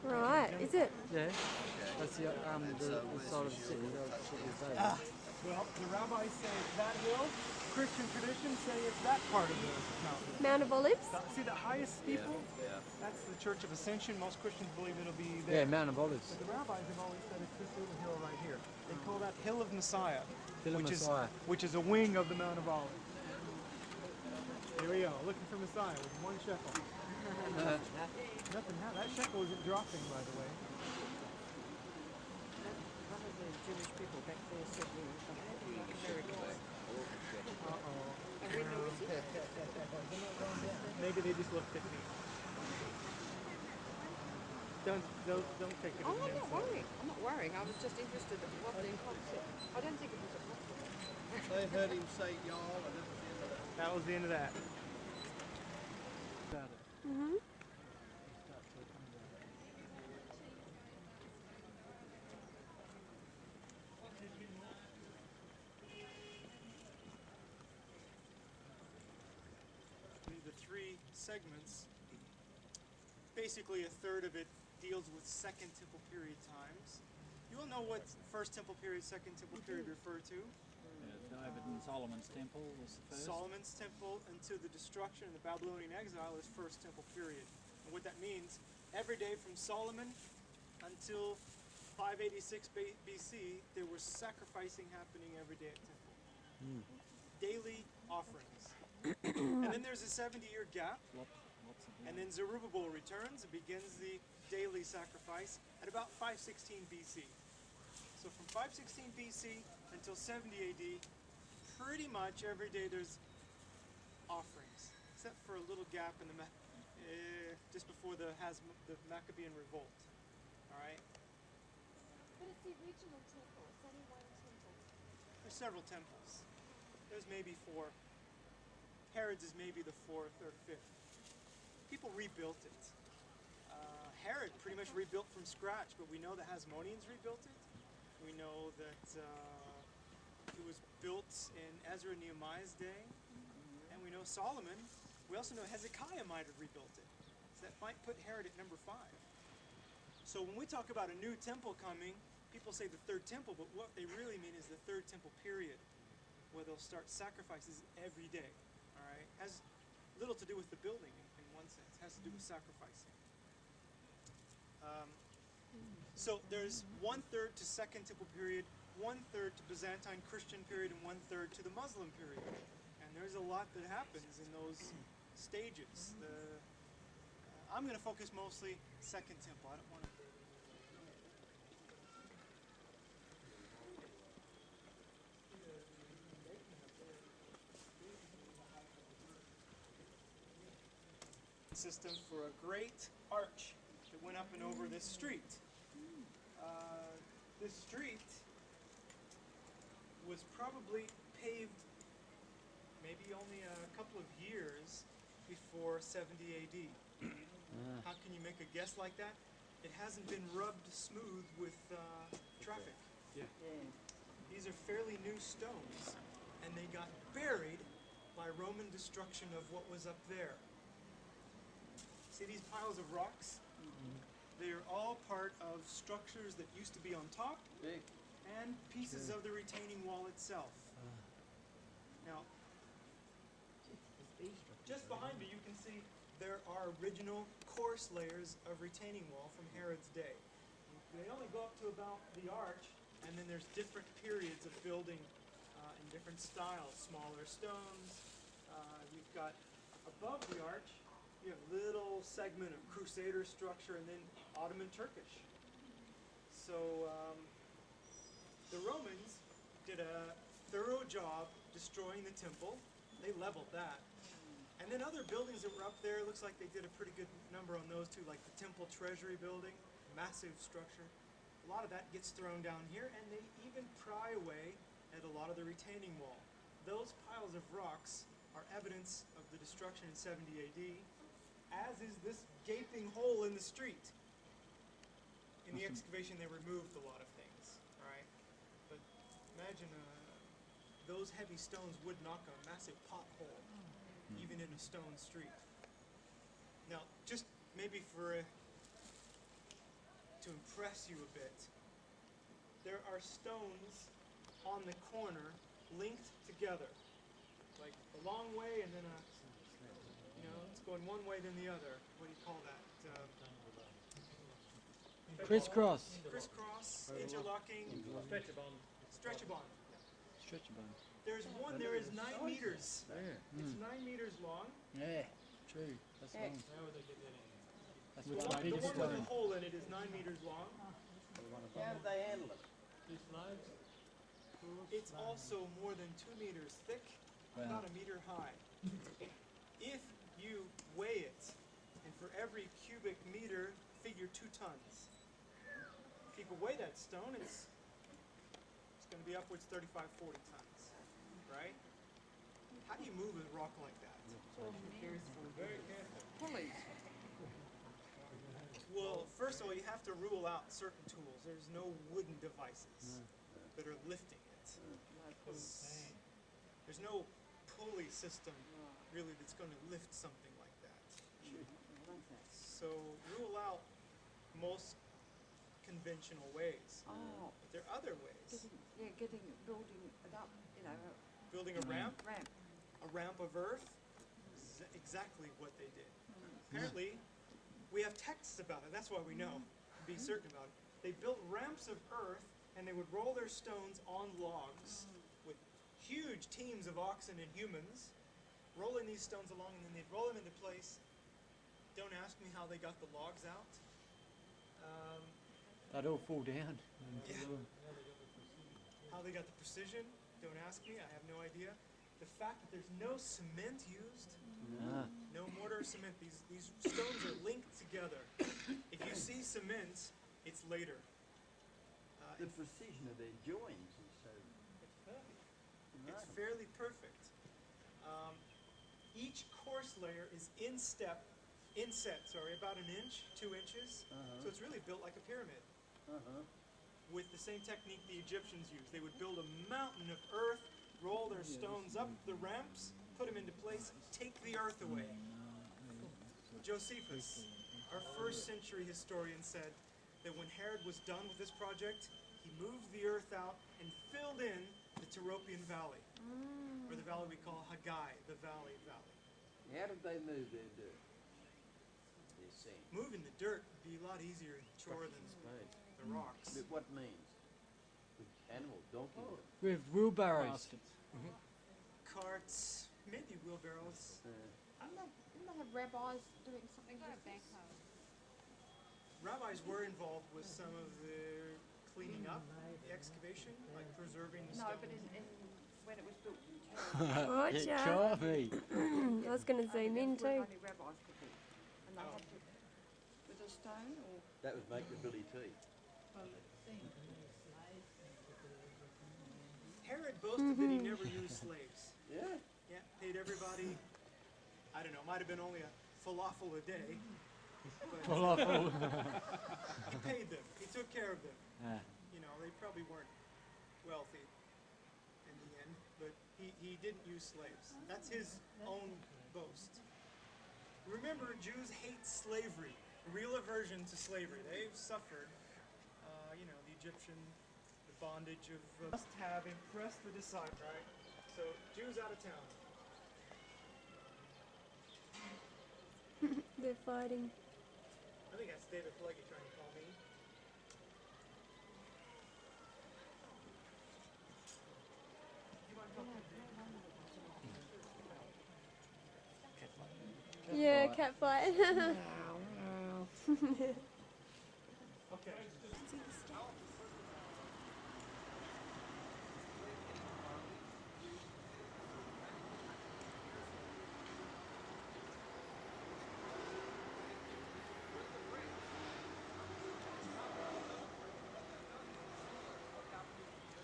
[SPEAKER 1] Right, is it?
[SPEAKER 2] Yeah. That's the side of the city, the old city of David.
[SPEAKER 7] Well, the rabbis say it's that hill. Christian traditions say it's that part of the mountain.
[SPEAKER 1] Mount of Olives?
[SPEAKER 7] See the highest steeple?
[SPEAKER 9] Yeah.
[SPEAKER 7] That's the Church of Ascension. Most Christians believe it'll be there.
[SPEAKER 2] Yeah, Mount of Olives.
[SPEAKER 7] But the rabbis have always said it's this little hill right here. They call that Hill of Messiah,
[SPEAKER 2] Hill of Messiah.
[SPEAKER 7] which is a wing of the Mount of Olives. Here we go, looking for Messiah with one shekel. Nothing. That shekel isn't dropping, by the way.
[SPEAKER 5] Jewish people back there said we were Americans.
[SPEAKER 7] Maybe they just looked at me. Don't take it as
[SPEAKER 5] Oh,
[SPEAKER 7] an
[SPEAKER 5] I'm not
[SPEAKER 7] insult.
[SPEAKER 5] worrying. I'm not worrying. I was just interested in what the concept. I don't think it was a concept.
[SPEAKER 8] They heard him say y'all, and that was the end of that.
[SPEAKER 7] That was the end of that.
[SPEAKER 1] Mhm.
[SPEAKER 7] The three segments, basically a third of it deals with Second Temple period times. You all know what First Temple period, Second Temple period refer to?
[SPEAKER 8] David and Solomon's temple was the first.
[SPEAKER 7] Solomon's temple until the destruction and the Babylonian exile is First Temple period. And what that means, every day from Solomon until 586 BC, there was sacrificing happening every day at temple. Daily offerings. And then there's a 70-year gap, and then Zerubbabel returns and begins the daily sacrifice at about 516 BC. So from 516 BC until 70 AD, pretty much every day there's offerings, except for a little gap in the just before the Maccabean revolt. All right.
[SPEAKER 1] But it's the original temple. It's only one temple.
[SPEAKER 7] There's several temples. There's maybe four. Herod's is maybe the fourth or fifth. People rebuilt it. Herod pretty much rebuilt from scratch, but we know that Hasmoneans rebuilt it. We know that it was built in Ezra and Nehemiah's day. And we know Solomon. We also know Hezekiah might have rebuilt it. So that might put Herod at number 5. So when we talk about a new temple coming, people say the third temple, but what they really mean is the third temple period, where they'll start sacrifices every day. All right, has little to do with the building in one sense. It has to do with sacrificing. So there's 1/3 to Second Temple period, 1/3 to Byzantine Christian period, and 1/3 to the Muslim period. And there's a lot that happens in those stages. I'm going to focus mostly Second Temple. I don't want to. System for a great arch that went up and over this street. This street was probably paved maybe only a couple of years before 70 AD. How can you make a guess like that? It hasn't been rubbed smooth with traffic. These are fairly new stones, and they got buried by Roman destruction of what was up there. See these piles of rocks? They are all part of structures that used to be on top, and pieces of the retaining wall itself. Now, just behind me you can see there are original coarse layers of retaining wall from Herod's day. They only go up to about the arch, and then there's different periods of building in different styles, smaller stones. You've got above the arch, you have a little segment of Crusader structure and then Ottoman Turkish. So the Romans did a thorough job destroying the temple. They leveled that. And then other buildings that were up there, looks like they did a pretty good number on those too, like the Temple Treasury Building, massive structure. A lot of that gets thrown down here, and they even pry away at a lot of the retaining wall. Those piles of rocks are evidence of the destruction in 70 AD, as is this gaping hole in the street. In the excavation, they removed a lot of things, all right? But imagine those heavy stones would knock a massive pothole, even in a stone street. Now, just maybe to impress you a bit, there are stones on the corner linked together, like a long way and then it's going one way then the other. What do you call that?
[SPEAKER 2] Crisscross.
[SPEAKER 7] Crisscross, interlocking. Stretch-a-bond.
[SPEAKER 2] Stretch-a-bond.
[SPEAKER 7] There's one there is 9 meters. It's 9 meters long.
[SPEAKER 2] Yeah, true. That's long. That's
[SPEAKER 7] The
[SPEAKER 2] what's
[SPEAKER 7] one,
[SPEAKER 2] the
[SPEAKER 7] the
[SPEAKER 2] biggest
[SPEAKER 7] one with
[SPEAKER 2] stone.
[SPEAKER 7] the hole in it is 9 meters long.
[SPEAKER 8] How do they handle it?
[SPEAKER 7] It's also more than 2 meters thick, about a meter high. If you weigh it, and for every cubic meter, figure 2 tons. If you could weigh that stone, it's going to be upwards 35, 40 tons, right? How do you move a rock like that?
[SPEAKER 5] Very careful. Pulleys.
[SPEAKER 7] Well, first of all, you have to rule out certain tools. There's no wooden devices that are lifting it. There's no pulley system, really, that's going to lift something like that. So rule out most conventional ways.
[SPEAKER 5] Oh.
[SPEAKER 7] But there are other ways.
[SPEAKER 5] Building it up,
[SPEAKER 7] Building a ramp,
[SPEAKER 5] ramp.
[SPEAKER 7] a ramp of earth, is exactly what they did. Apparently, we have texts about it. That's why we know, be certain about it. They built ramps of earth, and they would roll their stones on logs with huge teams of oxen and humans, rolling these stones along, and then they'd roll them into place. Don't ask me how they got the logs out.
[SPEAKER 2] They'd all fall down.
[SPEAKER 7] How they got the precision, don't ask me, I have no idea. The fact that there's no cement used, no mortar or cement, these stones are linked together. If you see cement, it's later.
[SPEAKER 8] The precision of their joins is so...
[SPEAKER 7] It's perfect. It's fairly perfect. Each course layer is inset, about an inch, 2 inches. So it's really built like a pyramid. With the same technique the Egyptians used. They would build a mountain of earth, roll their stones up the ramps, put them into place, take the earth away. Josephus, our 1st century historian, said that when Herod was done with this project, he moved the earth out and filled in the Tyropian Valley, or the valley we call Haggai, the Valley.
[SPEAKER 8] How did they move their dirt? Their sand?
[SPEAKER 7] Moving the dirt would be a lot easier chore than the rocks.
[SPEAKER 8] But what means? With animal, donkey?
[SPEAKER 2] With wheelbarrows.
[SPEAKER 7] Carts, maybe wheelbarrows.
[SPEAKER 1] Didn't they have rabbis doing something with backhoe?
[SPEAKER 7] Rabbis were involved with some of the cleaning up, the excavation, like preserving the
[SPEAKER 5] No,
[SPEAKER 7] stone.
[SPEAKER 5] but when it was built in
[SPEAKER 2] Get coffee.
[SPEAKER 1] I was going to zoom in too.
[SPEAKER 5] only rabbis could do. And they had to, with a stone or...
[SPEAKER 8] That would make the Billy Tea.
[SPEAKER 7] Herod boasted that he never used slaves.
[SPEAKER 8] Yeah?
[SPEAKER 7] Yeah, paid everybody, I don't know, might have been only a falafel a day. But
[SPEAKER 2] Falafel.
[SPEAKER 7] he paid them, he took care of them.
[SPEAKER 2] Ah.
[SPEAKER 7] You know, they probably weren't wealthy in the end, but he didn't use slaves. That's his own boast. Remember, Jews hate slavery, real aversion to slavery. They've suffered, the Egyptian, the bondage of must have impressed the disciples, right? So Jews out of town.
[SPEAKER 1] They're fighting.
[SPEAKER 7] I think that's David Flaggy trying to call me.
[SPEAKER 1] Yeah, cat fight.
[SPEAKER 7] Okay.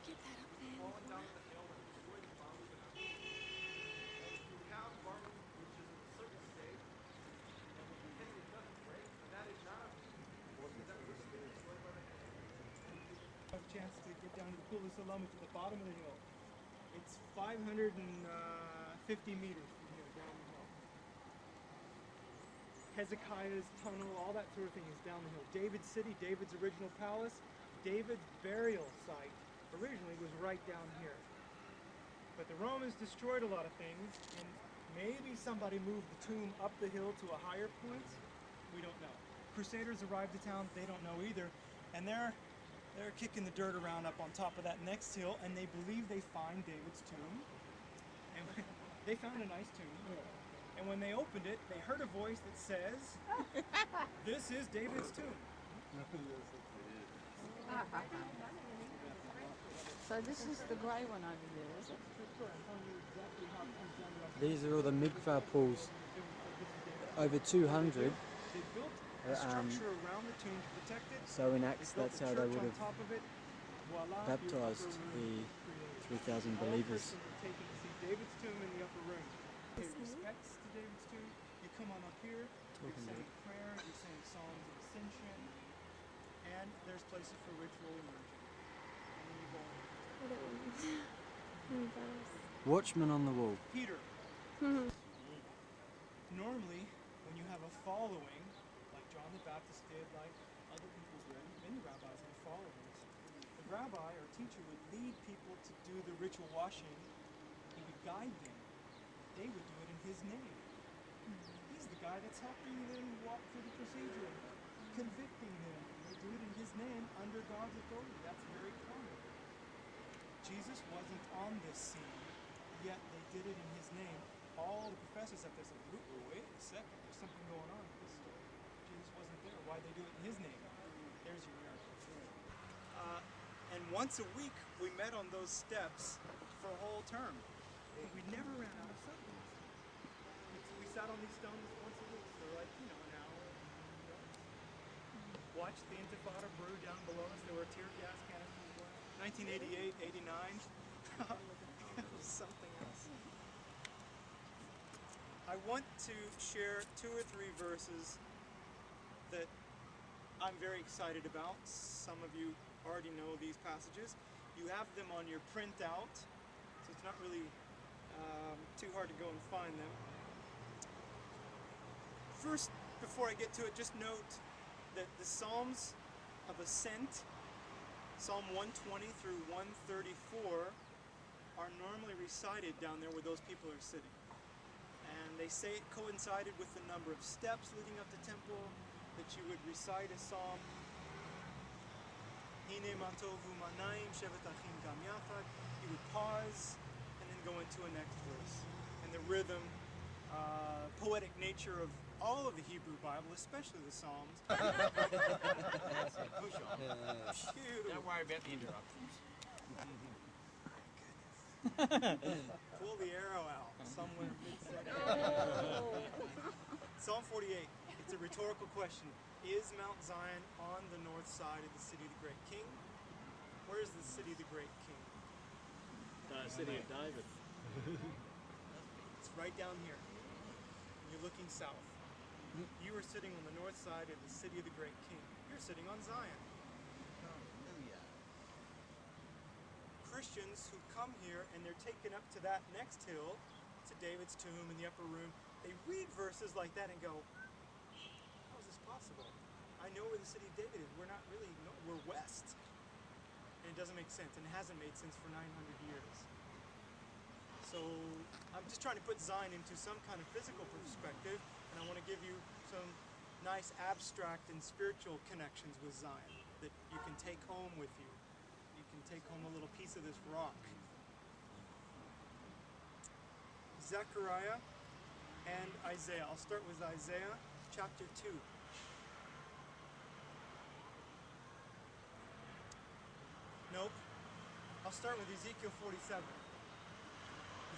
[SPEAKER 1] Get that up there.
[SPEAKER 7] A chance to get down to the Pool of Siloam to the bottom of the hill. It's 550 meters from here down the hill. Hezekiah's tunnel, all that sort of thing is down the hill. David's city, David's original palace, David's burial site originally was right down here. But the Romans destroyed a lot of things, and maybe somebody moved the tomb up the hill to a higher point. We don't know. Crusaders arrived to town, they don't know either, and they're kicking the dirt around up on top of that next hill, and they believe they find David's tomb. And they found a nice tomb. And when they opened it, they heard a voice that says, "This is David's tomb."
[SPEAKER 5] So this is the grey one over there, is it?
[SPEAKER 2] These are all the mikvah pools. Over 200.
[SPEAKER 7] They built a structure around the tomb to protect it.
[SPEAKER 2] So in Acts,
[SPEAKER 7] They built
[SPEAKER 2] that's
[SPEAKER 7] a
[SPEAKER 2] how they
[SPEAKER 7] church
[SPEAKER 2] would
[SPEAKER 7] on
[SPEAKER 2] have
[SPEAKER 7] top of it. Voila,
[SPEAKER 2] baptized
[SPEAKER 7] your upper room
[SPEAKER 2] the
[SPEAKER 7] created.
[SPEAKER 2] 3,000
[SPEAKER 7] All
[SPEAKER 2] believers.
[SPEAKER 7] Christians are taken to see David's tomb in the upper room. Pay respects to David's tomb. You come on up here. You're saying prayer. You're saying psalms of ascension, and there's places for ritual immersion. And then you go on.
[SPEAKER 2] Watchman on the wall.
[SPEAKER 7] Peter. Normally, when you have a following, like John the Baptist did, like other people did, many rabbis had followers, the rabbi or teacher would lead people to do the ritual washing. He would guide them. They would do it in his name. He's the guy that's helping them walk through the procedure, convicting them. They do it in his name under God's authority. That's very common. Jesus wasn't on this scene, yet they did it in his name. All the professors up there said, wait a second, there's something going on in this story. Jesus wasn't there. Why'd they do it in his name? There's your miracle. And once a week, we met on those steps for a whole term. We never ran out of subjects. We sat on these stones once a week for like, an hour. Watched the Intifada brew down below us. There were tear gas canisters going. 1988, 89. It was something else. I want to share 2 or 3 verses that I'm very excited about. Some of you already know these passages. You have them on your printout, so it's not really too hard to go and find them. First, before I get to it, just note that the Psalms of Ascent, Psalm 120 through 134, are normally recited down there where those people are sitting. And they say it coincided with the number of steps leading up to temple, that you would recite a psalm. Hine matov u'manayim shevet achim gam yachad. You would pause and then go into a next verse. And the rhythm, poetic nature of all of the Hebrew Bible, especially the Psalms. Push on.
[SPEAKER 4] Don't worry about the interruptions.
[SPEAKER 7] Pull the arrow out somewhere mid-sentence. Psalm 48. It's a rhetorical question. Is Mount Zion on the north side of the city of the great king? Where is the city of the great king?
[SPEAKER 4] The city of David.
[SPEAKER 7] It's right down here. You're looking south. You are sitting on the north side of the city of the great king. You're sitting on Zion. Christians who come here and they're taken up to that next hill, to David's tomb in the upper room, they read verses like that and go, how is this possible? I know where the city of David is. We're not really, no, we're west. And it doesn't make sense, and it hasn't made sense for 900 years. So I'm just trying to put Zion into some kind of physical perspective, and I want to give you some nice abstract and spiritual connections with Zion that you can take home with you. You can take home a little piece of this rock. Zechariah and Isaiah. I'll start with Isaiah chapter 2. Nope. I'll start with Ezekiel 47.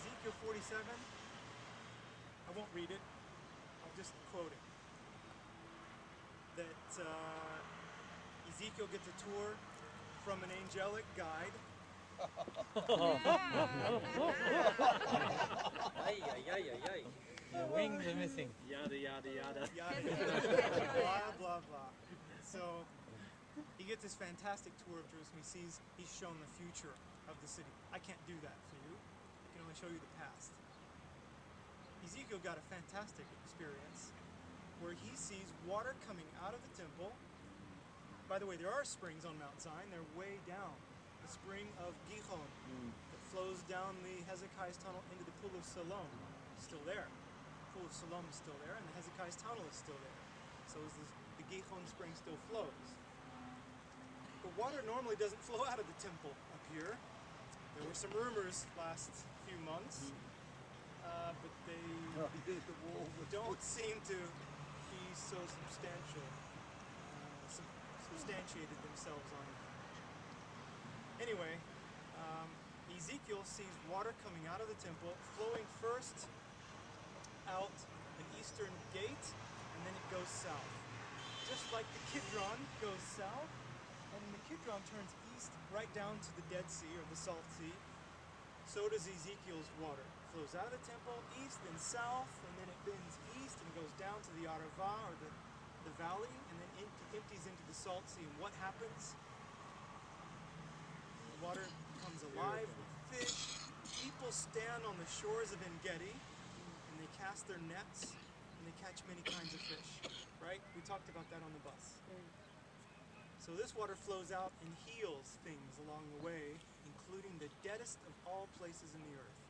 [SPEAKER 7] Ezekiel 47, I won't read it, I'll just quote it. That Ezekiel gets a tour from an angelic guide.
[SPEAKER 11] The wings are missing.
[SPEAKER 7] Yada, yada, yada. Yada, yada. Blah, blah, blah. So, he gets this fantastic tour of Jerusalem. He's shown the future of the city. I can't do that for you. I can only show you the past. Ezekiel got a fantastic experience where he sees water coming out of the temple. By the way, there are springs on Mount Zion. They're way down. The spring of Gihon that flows down the Hezekiah's tunnel into the Pool of Siloam is still there. The Pool of Siloam is still there, and the Hezekiah's tunnel is still there. So the Gihon spring still flows. The water normally doesn't flow out of the temple up here. There were some rumors last few months, but they don't seem to be so substantiated themselves on it. Anyway, Ezekiel sees water coming out of the temple, flowing first out an eastern gate, and then it goes south. Just like the Kidron goes south, and the Kidron turns east right down to the Dead Sea or the Salt Sea. So does Ezekiel's water. It flows out of the temple, east, then south, and then it bends east and goes down to the Arava or the valley, and then empties into the Salt Sea. And what happens? The water comes alive with fish. People stand on the shores of En-Gedi, and they cast their nets, and they catch many kinds of fish. Right? We talked about that on the bus. So this water flows out and heals things along the way, including the deadest of all places in the earth.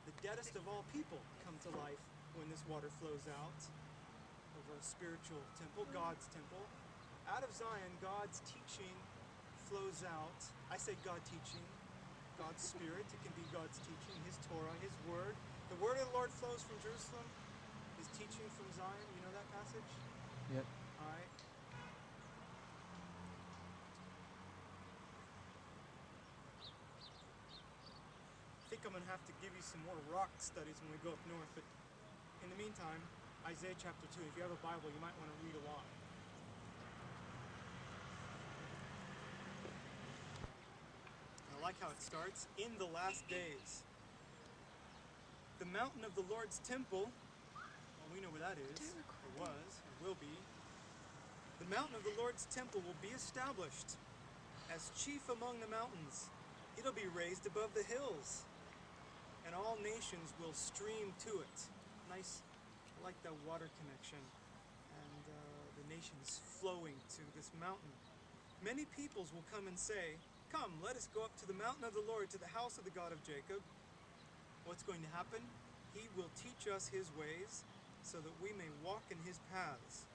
[SPEAKER 7] The deadest of all people come to life when this water flows out of a spiritual temple, God's temple. Out of Zion, God's teaching flows out. I say God teaching, God's Spirit. It can be God's teaching, His Torah, His Word. The Word of the Lord flows from Jerusalem. His teaching from Zion. You know that passage?
[SPEAKER 2] Yep.
[SPEAKER 7] All right. I think I'm going to have to give you some more rock studies when we go up north, but in the meantime, Isaiah chapter 2, if you have a Bible, you might want to read along. I like how it starts. In the last days, the mountain of the Lord's temple, well, we know where that is, or was, or will be. The mountain of the Lord's temple will be established as chief among the mountains. It'll be raised above the hills, and all nations will stream to it. Nice, I like that water connection, and the nations flowing to this mountain. Many peoples will come and say, "Come, let us go up to the mountain of the Lord, to the house of the God of Jacob." What's going to happen? He will teach us His ways, so that we may walk in His paths.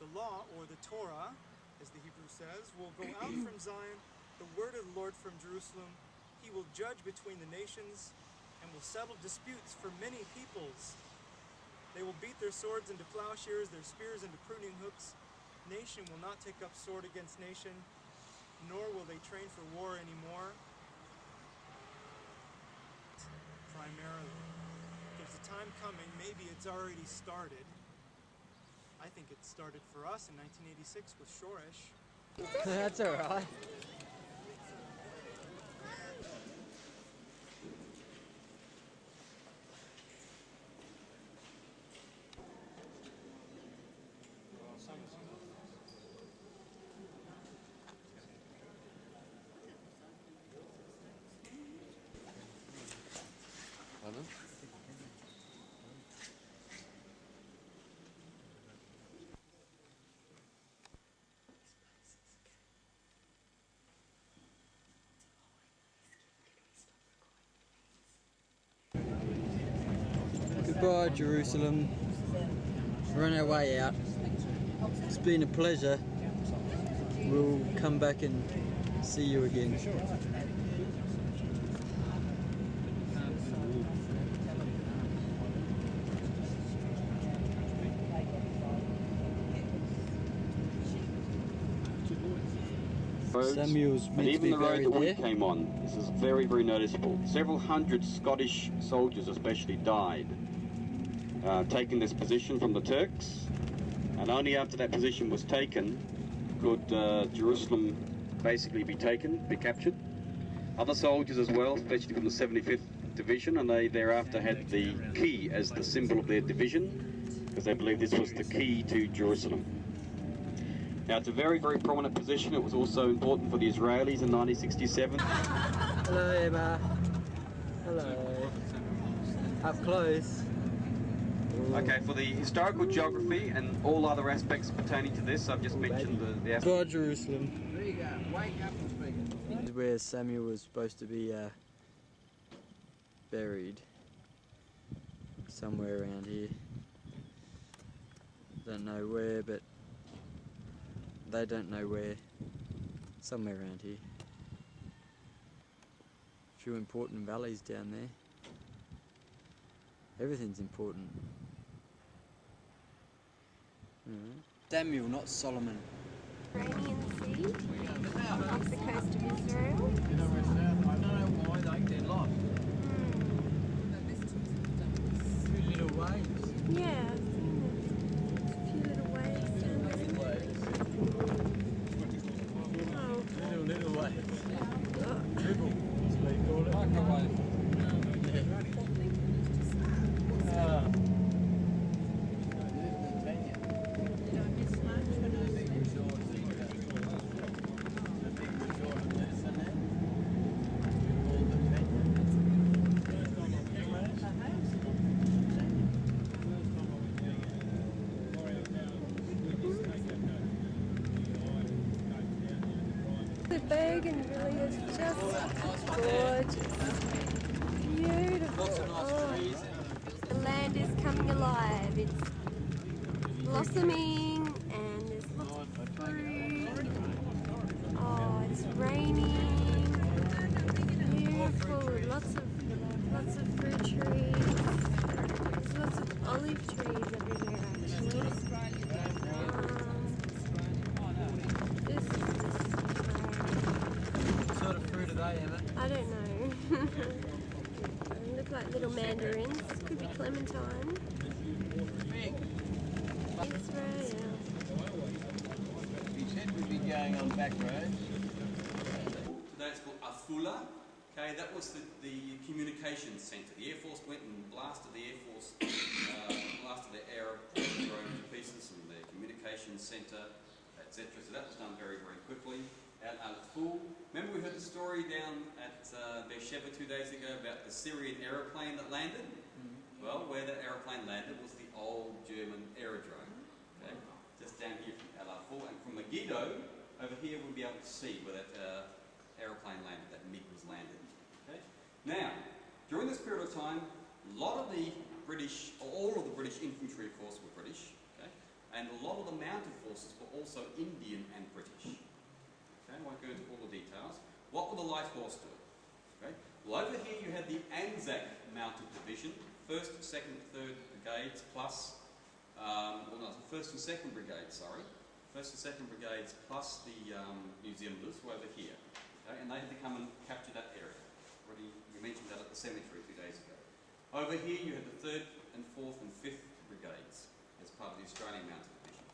[SPEAKER 7] The law, or the Torah, as the Hebrew says, will go out from Zion, the word of the Lord from Jerusalem. He will judge between the nations and will settle disputes for many peoples. They will beat their swords into plowshares, their spears into pruning hooks. Nation will not take up sword against nation, nor will they train for war anymore. Primarily. There's a time coming, maybe it's already started. I think it started for us in 1986 with Shoresh.
[SPEAKER 2] That's alright. Goodbye, Jerusalem. We're on our way out. It's been a pleasure. We'll come back and see you again. Samuel's
[SPEAKER 6] and
[SPEAKER 2] meant to
[SPEAKER 6] even
[SPEAKER 2] be
[SPEAKER 6] the road that we
[SPEAKER 2] buried there.
[SPEAKER 6] came on, this is very, very noticeable. Several hundred Scottish soldiers especially died taking this position from the Turks, and only after that position was taken could Jerusalem basically be captured. Other soldiers as well, especially from the 75th Division, and they thereafter had the key as the symbol of their division, because they believed this was the key to Jerusalem. Now, it's a very, very prominent position. It was also important for the Israelis in 1967.
[SPEAKER 2] Hello, Emma. Hello. Up close.
[SPEAKER 6] Okay, for the historical geography and all other aspects pertaining to this, I've just mentioned the aspects.
[SPEAKER 2] Goodbye, Jerusalem.
[SPEAKER 8] There you go. Wake up and speak.
[SPEAKER 2] This is where Samuel was supposed to be buried. Somewhere around here. Don't know where, but they don't know where. Somewhere around here. A few important valleys down there. Everything's important. Samuel, not Solomon.
[SPEAKER 1] Mediterranean Sea off the coast of Israel.
[SPEAKER 8] You know where south? I don't know why they're lost. Two little waves.
[SPEAKER 1] Yeah, I've seen a few little waves down there. Oh.
[SPEAKER 8] Little waves.
[SPEAKER 1] Oh.
[SPEAKER 8] Dribble, as they call it. Microwave.
[SPEAKER 1] The Bougainvillea is just gorgeous. Beautiful. Oh. The land is coming alive. It's blossoming and there's lots of fruit. Oh, it's raining. Beautiful. Lots of fruit trees. There's lots of olive trees everywhere actually.
[SPEAKER 2] What sort of fruit are they, Emma?
[SPEAKER 1] I don't know. They look like little mandarins. Could be clementine. Israel.
[SPEAKER 8] He said we'd be going on back roads.
[SPEAKER 6] Today it's called Afula. Okay, that was the communications centre. The Air Force went and blasted the Air Force, blasted the aerodrome to pieces and the communications centre, etc. So that was done very, very quickly. At Al-Ful. Remember we heard the story down at Beersheba 2 days ago about the Syrian aeroplane that landed? Well, where that aeroplane landed was the old German aerodrome. Okay? Just down here from Al-Ful. And from Megiddo, over here we'll be able to see where that aeroplane landed, that MiG was landed. Okay? Now, during this period of time, a lot of the British, or all of the British infantry of course were British, okay? And a lot of the mounted forces were also Indian and British. I won't go into all the details. What will the light horse do? Okay. Well, over here you had the Anzac Mounted Division, 1st, 2nd, 3rd Brigades plus, well no, 1st and 2nd Brigades, sorry. 1st and 2nd Brigades plus the New Zealanders were over here. Okay, and they had to come and capture that area. Already, you mentioned that at the cemetery 2 days ago. Over here you had the 3rd and 4th and 5th Brigades as part of the Australian Mounted Division.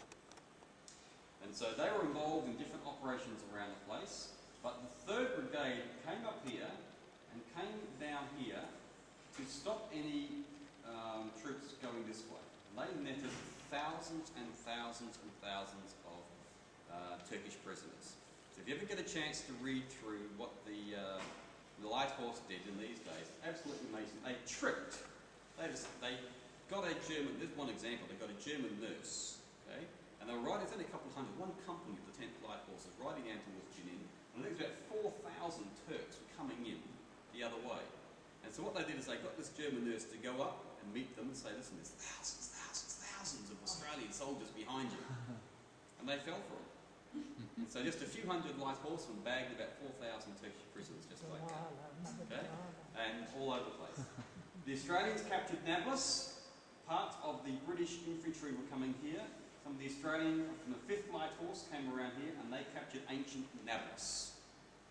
[SPEAKER 6] And so they were involved in different operations around the place, but the 3rd Brigade came up here and came down here to stop any troops going this way. And they netted thousands and thousands and thousands of Turkish prisoners. So if you ever get a chance to read through what the Light Horse did in these days, absolutely amazing. They tricked. They got a German, there's one example, they got a German nurse, okay? And they were riding, there's only a couple of hundred, one company of the 10th Light Horses riding down towards Jenin, and I think it was about 4,000 Turks were coming in the other way. And so what they did is they got this German nurse to go up and meet them and say, listen, there's thousands of Australian soldiers behind you. And they fell for it. And so just a few hundred light horsemen bagged about 4,000 Turkish prisoners, just like that. Okay? And all over the place. The Australians captured Nablus. Part of the British infantry were coming here. Some of the Australians from the 5th Light Horse came around here and they captured ancient Nablus.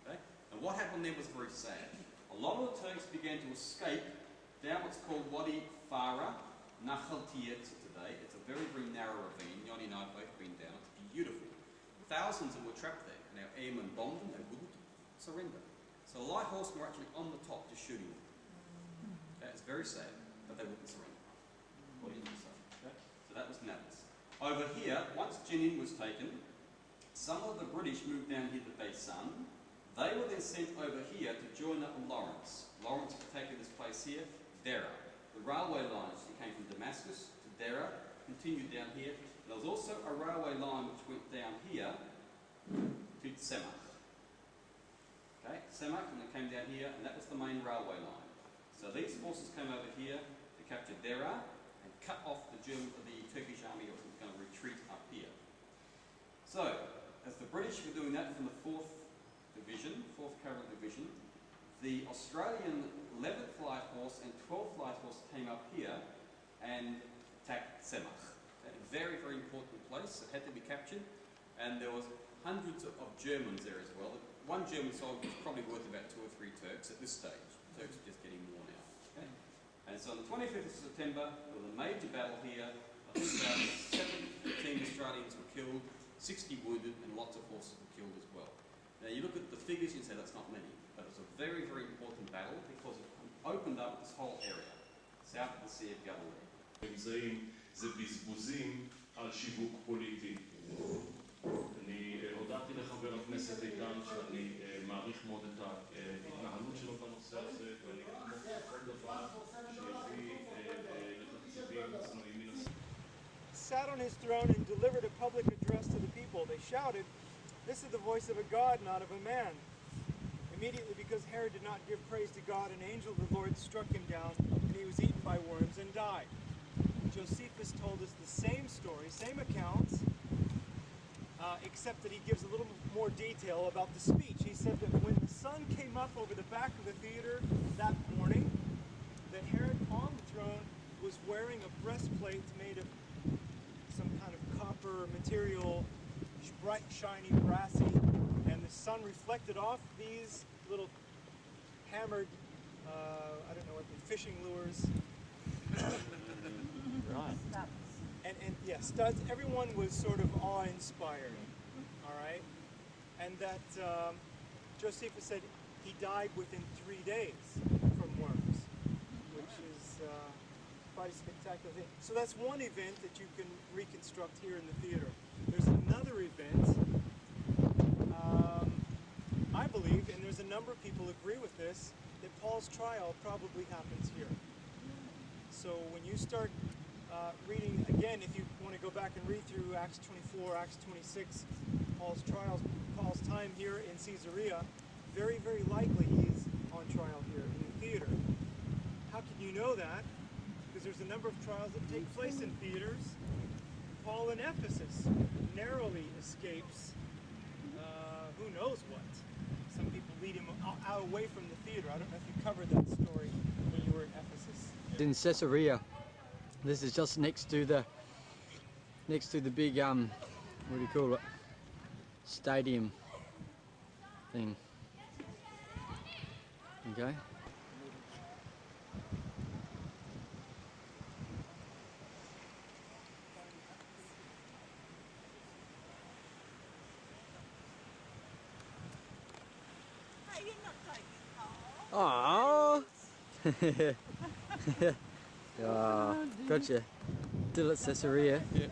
[SPEAKER 6] Okay? And what happened there was very sad. A lot of the Turks began to escape down what's called Wadi Farah, Nakhaltiyet today. It's a very, very narrow ravine. Yoni and I have both been down. It's beautiful. Thousands of them were trapped there, and our airmen bombed them and wouldn't surrender. So the light horsemen were actually on the top just shooting them. Okay? It's very sad, but they wouldn't surrender. What do you say? Okay? So that was Nablus. Over here, once Jenin was taken, some of the British moved down here to Baysan. They were then sent over here to join up with Lawrence. Lawrence had taken this place here, Dera. The railway lines that came from Damascus to Dera continued down here. There was also a railway line which went down here to Semak. Okay, Semak, and it came down here, and that was the main railway line. So these forces came over here to capture Dera and cut off the Turkish army that was going to retreat up here. So, as the British were doing that from the 4th Division, 4th Cavalry Division, the Australian 11th Light Horse and 12th Light Horse came up here and attacked Semak. A very, very important place that had to be captured, and there was hundreds of Germans there as well. One German soldier was probably worth about 2 or 3 Turks at this stage. The Turks were just getting worn out. Okay? And so on the 25th of September, there was a major battle here. I think about 17 Australians were killed, 60 wounded, and lots of horses were killed as well. Now you look at the figures and say that's not many, but it was a very, very important battle because it opened up this whole area, south of the Sea of Galilee.
[SPEAKER 11] זה בזבוזים על שיווק פוליטי. אני הודעתי לחבר הכנסת איתן שאני מעריך מאוד את ההתנהלות שלו בנושא הזה, ואני אתמוך בכל דבר שיביא לתקציבים צנועים מן הסתם.
[SPEAKER 7] Sat on his throne and delivered a public address to the people. They shouted, "This is the voice of a God, not of a man." Immediately, because Herod did not give praise to God, an angel of the Lord struck him down, and he was eaten by worms and died. Josephus told us the same story, same accounts, except that he gives a little more detail about the speech. He said that when the sun came up over the back of the theater that morning, that Herod on the throne was wearing a breastplate made of some kind of copper material, bright, shiny, brassy, and the sun reflected off these little hammered, I don't know what the fishing lures.
[SPEAKER 2] Right.
[SPEAKER 7] And yeah, studs. Everyone was sort of awe-inspired, all right? And that Josephus said he died within 3 days from worms, which is quite a spectacular thing. So that's one event that you can reconstruct here in the theater. There's another event, I believe, and there's a number of people who agree with this, that Paul's trial probably happens here. So when you start reading, again, if you want to go back and read through Acts 24, Acts 26, Paul's trials, Paul's time here in Caesarea, very, very likely he's on trial here in the theater. How can you know that? Because there's a number of trials that take place in theaters. Paul in Ephesus narrowly escapes who knows what. Some people lead him out away from the theater. I don't know if you covered that story when you were in Ephesus.
[SPEAKER 2] In Caesarea. This is just next to the big what do you call it? Stadium thing. Okay. Oh. Oh, gotcha. Still at Caesarea.
[SPEAKER 9] Yeah.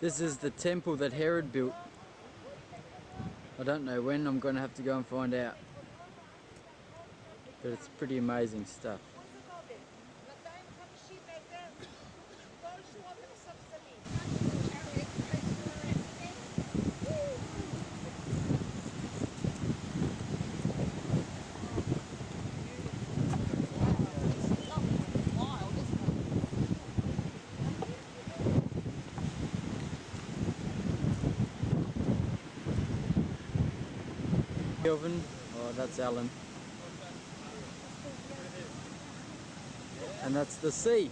[SPEAKER 2] This is the temple that Herod built. I don't know when, I'm going to have to go and find out. But it's pretty amazing stuff. Kelvin. Oh, that's Alan. And that's the sea.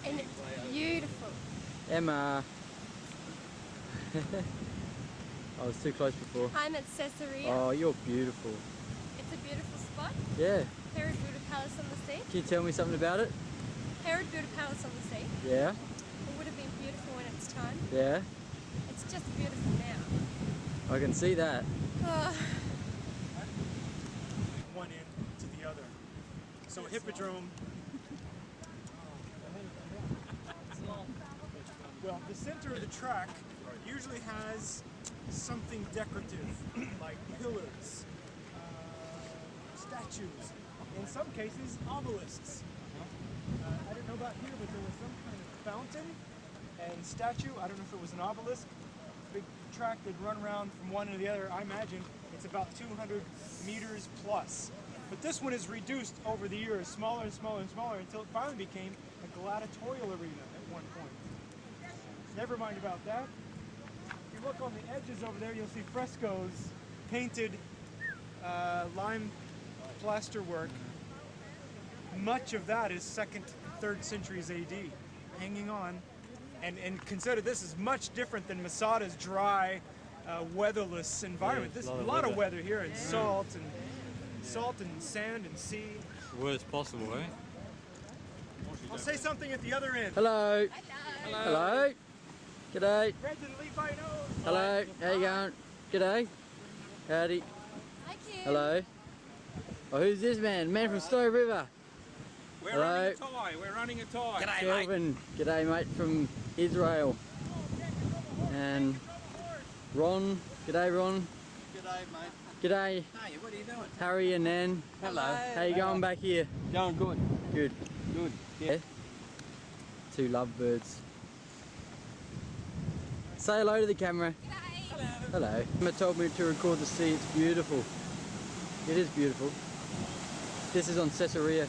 [SPEAKER 1] And it's beautiful.
[SPEAKER 2] Emma. I was too close before.
[SPEAKER 1] I'm at Caesarea.
[SPEAKER 2] Oh, you're beautiful.
[SPEAKER 1] It's a beautiful spot.
[SPEAKER 2] Yeah.
[SPEAKER 1] Herod built a palace on the sea.
[SPEAKER 2] Can you tell me something about it?
[SPEAKER 1] Herod built a palace on the sea.
[SPEAKER 2] Yeah.
[SPEAKER 1] It would have been beautiful in its time.
[SPEAKER 2] Yeah.
[SPEAKER 1] It's just beautiful now.
[SPEAKER 2] I can see that.
[SPEAKER 1] Oh,
[SPEAKER 7] One end to the other. So a hippodrome. Well, the center of the track usually has something decorative, like pillars, statues, in some cases obelisks. I don't know about here, but there was some kind of fountain and statue. I don't know if it was an obelisk. Big track that'd run around from one to the other. I imagine it's about 200 meters plus. But this one is reduced over the years, smaller and smaller and smaller, until it finally became a gladiatorial arena at one point. Never mind about that. If you look on the edges over there, you'll see frescoes, painted lime plaster work. Much of that is 2nd, 3rd centuries AD, hanging on. And consider this is much different than Masada's dry, weatherless environment.
[SPEAKER 2] Yeah,
[SPEAKER 7] There's a lot of weather here, and salt and sand and sea.
[SPEAKER 2] Worst possible, eh?
[SPEAKER 7] I'll say something at the other end.
[SPEAKER 2] Hello.
[SPEAKER 1] hello.
[SPEAKER 2] Hello. G'day.
[SPEAKER 7] Brendan Levi knows.
[SPEAKER 2] Hello. How you going? G'day. Howdy.
[SPEAKER 1] Hi, kid.
[SPEAKER 2] Hello. Oh, who's this man? Man from Stowe River.
[SPEAKER 4] We're
[SPEAKER 2] Hello.
[SPEAKER 4] running a tie. We're running a tie. G'day,
[SPEAKER 2] Kelvin. G'day, mate, from Israel. And Ron. G'day, Ron.
[SPEAKER 8] G'day, mate.
[SPEAKER 2] G'day,
[SPEAKER 8] Hey, what are you doing?
[SPEAKER 2] Harry and Nan.
[SPEAKER 8] Hello.
[SPEAKER 2] How you going back here?
[SPEAKER 8] Going good.
[SPEAKER 2] Good.
[SPEAKER 8] Good.
[SPEAKER 2] Yeah. Two lovebirds. Say hello to the camera. Hello. Emma told me to record the sea. It's beautiful. It is beautiful. This is on Caesarea.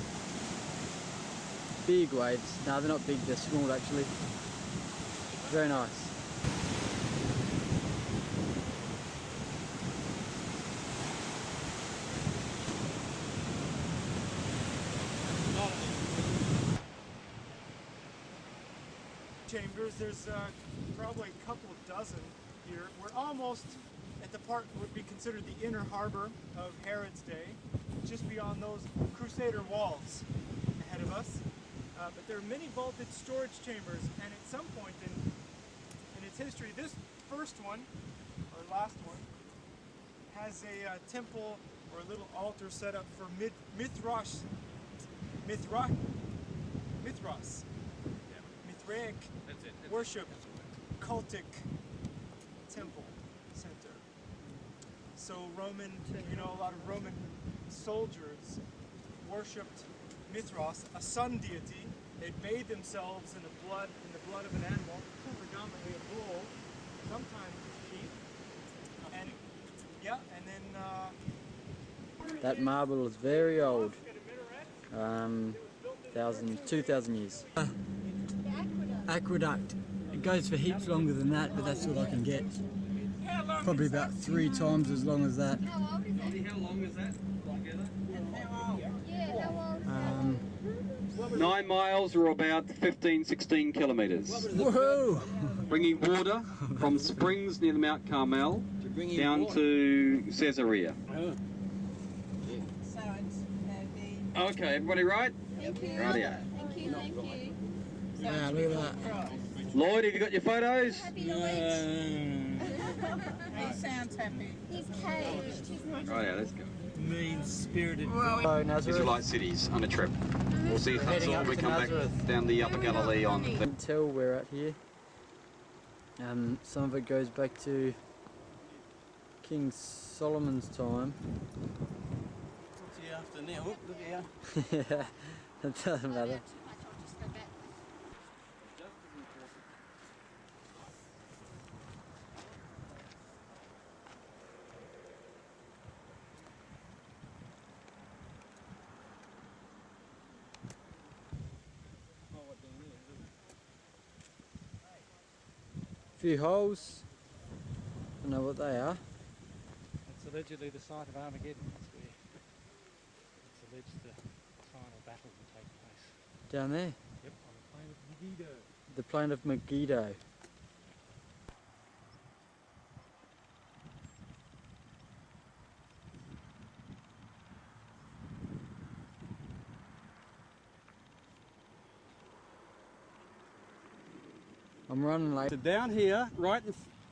[SPEAKER 2] Big waves. No, they're not big. They're small, actually. Very nice.
[SPEAKER 7] Chambers. There's probably a couple of dozen here. We're almost at the part that would be considered the inner harbor of Herod's day, just beyond those Crusader walls ahead of us. But there are many vaulted storage chambers, and at some point in its history, this first one, or last one, has a temple or a little altar set up for Mithras. Mithraic worship, cultic temple center. So Roman, a lot of Roman soldiers worshipped Mithras, a sun deity. They'd bathe themselves in the blood of an animal, predominantly a bull, sometimes a sheep, and then
[SPEAKER 2] That marble is very old. 2,000 years. Aqueduct. It goes for heaps longer than that, but that's all I can get. Probably about 3 times as long as that.
[SPEAKER 1] How old is it?
[SPEAKER 6] How long is that altogether?
[SPEAKER 1] Yeah, how old is it?
[SPEAKER 6] 9 miles or about 15-16 kilometres.
[SPEAKER 2] Woohoo!
[SPEAKER 6] Bringing water from springs near the Mount Carmel down to Caesarea.
[SPEAKER 5] So it's the
[SPEAKER 6] Okay, everybody right?
[SPEAKER 1] Thank you.
[SPEAKER 6] Rightio.
[SPEAKER 1] Thank you.
[SPEAKER 2] Yeah, look at that.
[SPEAKER 6] Lloyd, have you got your photos?
[SPEAKER 1] Happy to wait.
[SPEAKER 5] he sounds happy.
[SPEAKER 1] He's caged. He's not.
[SPEAKER 6] Rightio, let's go.
[SPEAKER 2] Mean-spirited. Hello, Nazareth.
[SPEAKER 6] Israelite cities on a trip. We'll see if that's
[SPEAKER 2] Heading
[SPEAKER 6] all.
[SPEAKER 2] up
[SPEAKER 6] We
[SPEAKER 2] to
[SPEAKER 6] come back
[SPEAKER 2] Nazareth.
[SPEAKER 6] down the Upper Galilee on
[SPEAKER 2] You can tell we're at here. Some of it goes back to King Solomon's time.
[SPEAKER 8] What's he after now? Look here.
[SPEAKER 2] Yeah, that doesn't matter. Few holes. Don't know what they are.
[SPEAKER 8] That's
[SPEAKER 12] allegedly the site of Armageddon. That's where it's alleged the final battle will take place.
[SPEAKER 2] Down there?
[SPEAKER 12] Yep, on the plain of Megiddo.
[SPEAKER 2] The plain of Megiddo. I'm running late.
[SPEAKER 6] So down here, right,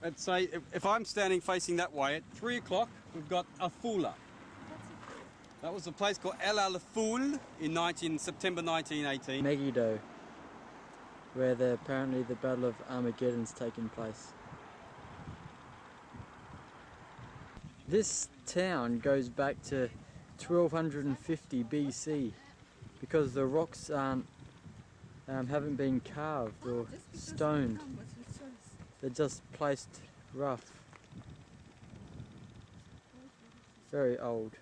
[SPEAKER 6] let's say if I'm standing facing that way, at 3 o'clock, we've got Afula. That was a place called El Al-Ful in September 1918.
[SPEAKER 2] Megiddo, where apparently the Battle of Armageddon's taking place. This town goes back to 1250 BC because the rocks haven't been carved or stoned. They're just placed rough. Very old.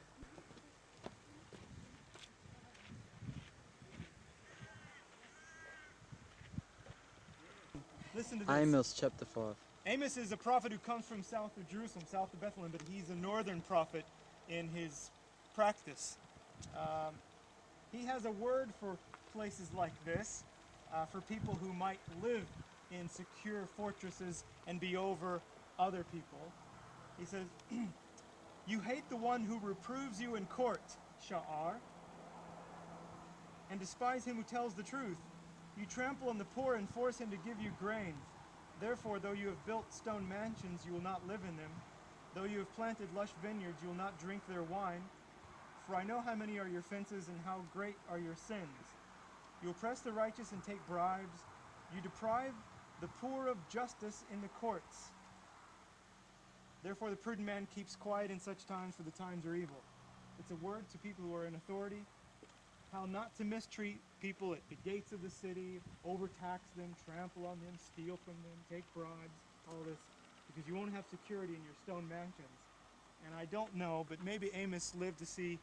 [SPEAKER 7] Listen to this.
[SPEAKER 2] Amos chapter 5.
[SPEAKER 7] Amos is a prophet who comes from south of Jerusalem, south of Bethlehem, but he's a northern prophet in his practice. He has a word for places like this, for people who might live in secure fortresses and be over other people. He says, "You hate the one who reproves you in court, Sha'ar, and despise him who tells the truth. You trample on the poor and force him to give you grain. Therefore, though you have built stone mansions, you will not live in them. Though you have planted lush vineyards, you will not drink their wine. For I know how many are your offenses and how great are your sins. You oppress the righteous and take bribes. You deprive the poor of justice in the courts. Therefore, the prudent man keeps quiet in such times, for the times are evil." It's a word to people who are in authority, how not to mistreat people at the gates of the city, overtax them, trample on them, steal from them, take bribes, all this, because you won't have security in your stone mansions. And I don't know, but maybe Amos lived to see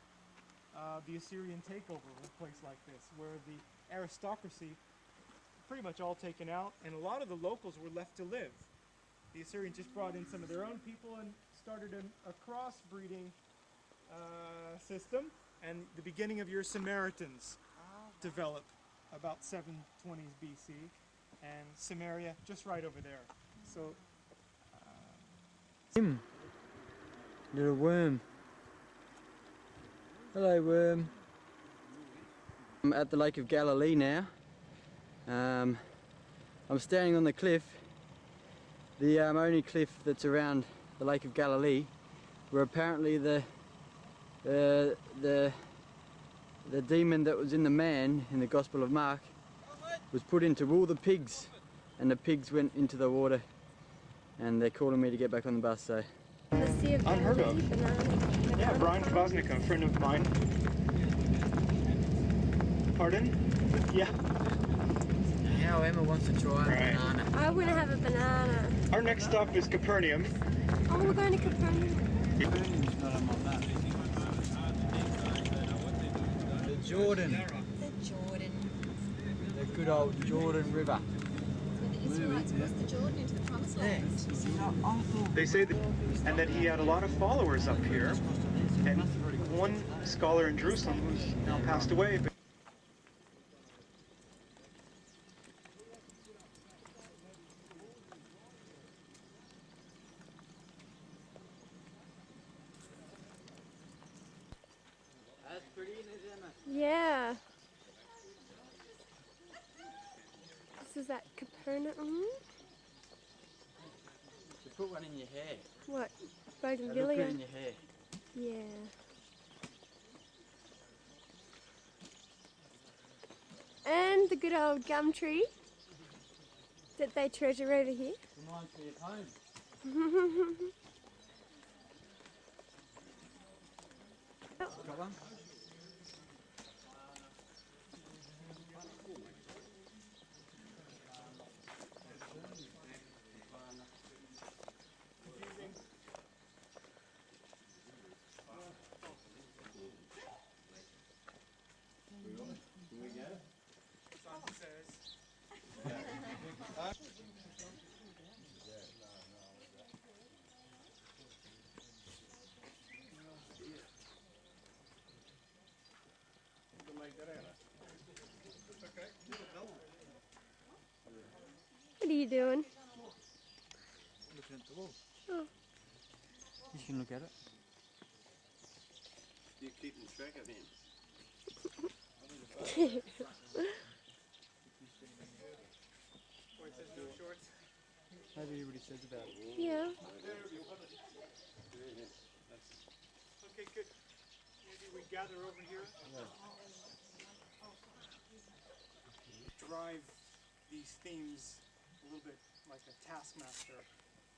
[SPEAKER 7] the Assyrian takeover of a place like this, where the aristocracy pretty much all taken out, and a lot of the locals were left to live. The Assyrians just brought in some of their own people and started a crossbreeding system, and the beginning of your Samaritans develop about 720s BC, and Samaria just right over there. So,
[SPEAKER 2] Little worm. Hello, worm. I'm at the Lake of Galilee now. I'm standing on the cliff, the only cliff that's around the Lake of Galilee, where apparently the demon that was in the man in the Gospel of Mark was put into all the pigs, and the pigs went into the water, and they're calling me to get back on the bus. So
[SPEAKER 7] unheard of. Yeah, Brian Kvasnik, a friend of mine. Pardon? Yeah.
[SPEAKER 2] Now Emma wants to try a banana.
[SPEAKER 1] I want to have a banana.
[SPEAKER 7] Our next stop is Capernaum.
[SPEAKER 1] Oh, we're going to Capernaum.
[SPEAKER 2] The Jordan.
[SPEAKER 1] The Jordan.
[SPEAKER 2] The good old Jordan River.
[SPEAKER 1] The Israelites crossed the Jordan into the Promised Land.
[SPEAKER 7] They say that, and that he had a lot of followers up here, and one scholar in Jerusalem who's now passed away. But
[SPEAKER 2] That's pretty, isn't it?
[SPEAKER 1] Yeah. This is at Capernaum.
[SPEAKER 2] You put one in your hair.
[SPEAKER 1] What?
[SPEAKER 2] Look good
[SPEAKER 1] Bougainvillea?
[SPEAKER 2] in your hair.
[SPEAKER 1] Yeah. And the good old gum tree that they treasure over here.
[SPEAKER 2] Reminds me of home. Got one?
[SPEAKER 1] you doing?
[SPEAKER 2] Looking at the wall.
[SPEAKER 1] Oh.
[SPEAKER 2] You can look at it.
[SPEAKER 6] You're keeping track of him.
[SPEAKER 2] Maybe what he says about it.
[SPEAKER 1] Yeah.
[SPEAKER 7] Okay, good. Maybe we gather over here. Drive these themes a little bit like a taskmaster,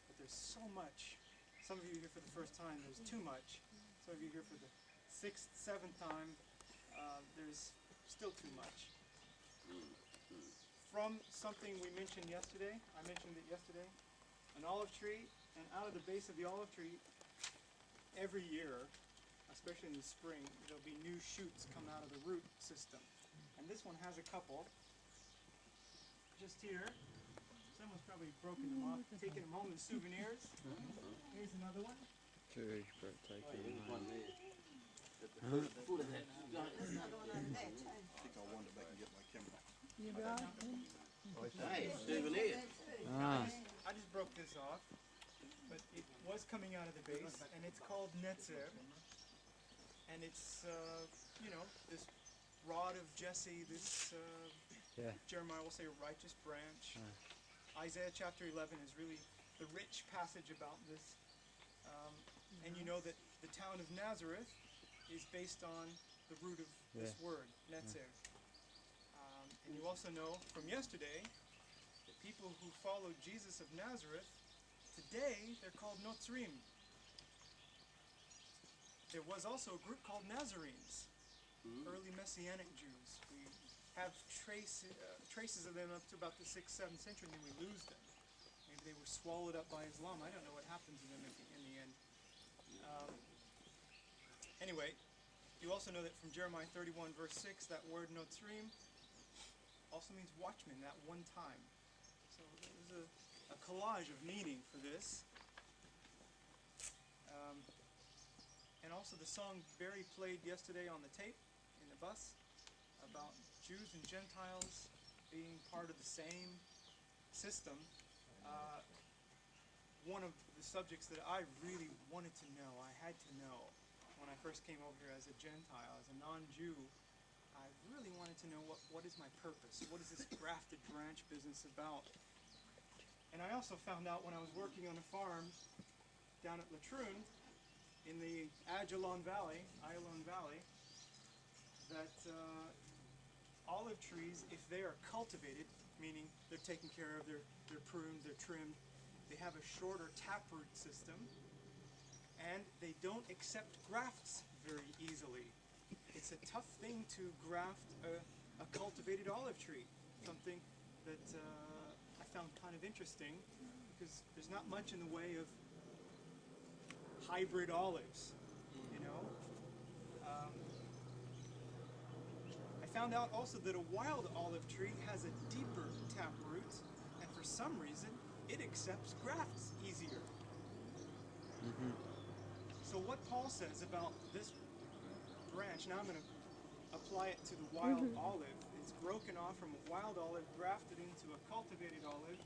[SPEAKER 7] but there's so much. Some of you are here for the first time, there's too much. Some of you are here for the 6th, 7th time, there's still too much. From something we mentioned yesterday, I mentioned it yesterday, an olive tree, and out of the base of the olive tree, every year, especially in the spring, there'll be new shoots come out of the root system. And this one has a couple. Just here. Someone's probably broken them off, taken them home as souvenirs. Here's another one.
[SPEAKER 2] Very breathtaking.
[SPEAKER 5] There's another one over there too.
[SPEAKER 9] I think I'll wander back and get my camera.
[SPEAKER 8] Hey, souvenir.
[SPEAKER 2] Ah.
[SPEAKER 7] I just broke this off, but it was coming out of the base, and it's called Netzer. And it's, you know, this rod of Jesse, this, Jeremiah will say, righteous branch. Isaiah chapter 11 is really the rich passage about this. And you know that the town of Nazareth is based on the root of this word, Netzer. And you also know from yesterday that people who followed Jesus of Nazareth, today they're called Notzrim. There was also a group called Nazarenes, early Messianic Jews. We have traces of them up to about the 6th, 7th century, and then we lose them. Maybe they were swallowed up by Islam. I don't know what happened to them in the end. Anyway, you also know that from Jeremiah 31 verse 6, that word Notzrim also means watchman, that one time. So there's a collage of meaning for this. And also the song Barry played yesterday on the tape in the bus about Jews and Gentiles being part of the same system. One of the subjects that I really wanted to know, I had to know when I first came over here as a Gentile, as a non-Jew, I really wanted to know what is my purpose? What is this grafted branch business about? And I also found out when I was working on a farm down at Latroon in the Ayalon Valley, that olive trees, if they are cultivated, meaning they're taken care of, they're pruned, they're trimmed, they have a shorter taproot system, and they don't accept grafts very easily. It's a tough thing to graft a cultivated olive tree, something that I found kind of interesting because there's not much in the way of hybrid olives, you know. I found out also that a wild olive tree has a deeper taproot, and for some reason it accepts grafts easier. So what Paul says about this branch, now I'm going to apply it to the wild olive. It's broken off from a wild olive, grafted into a cultivated olive,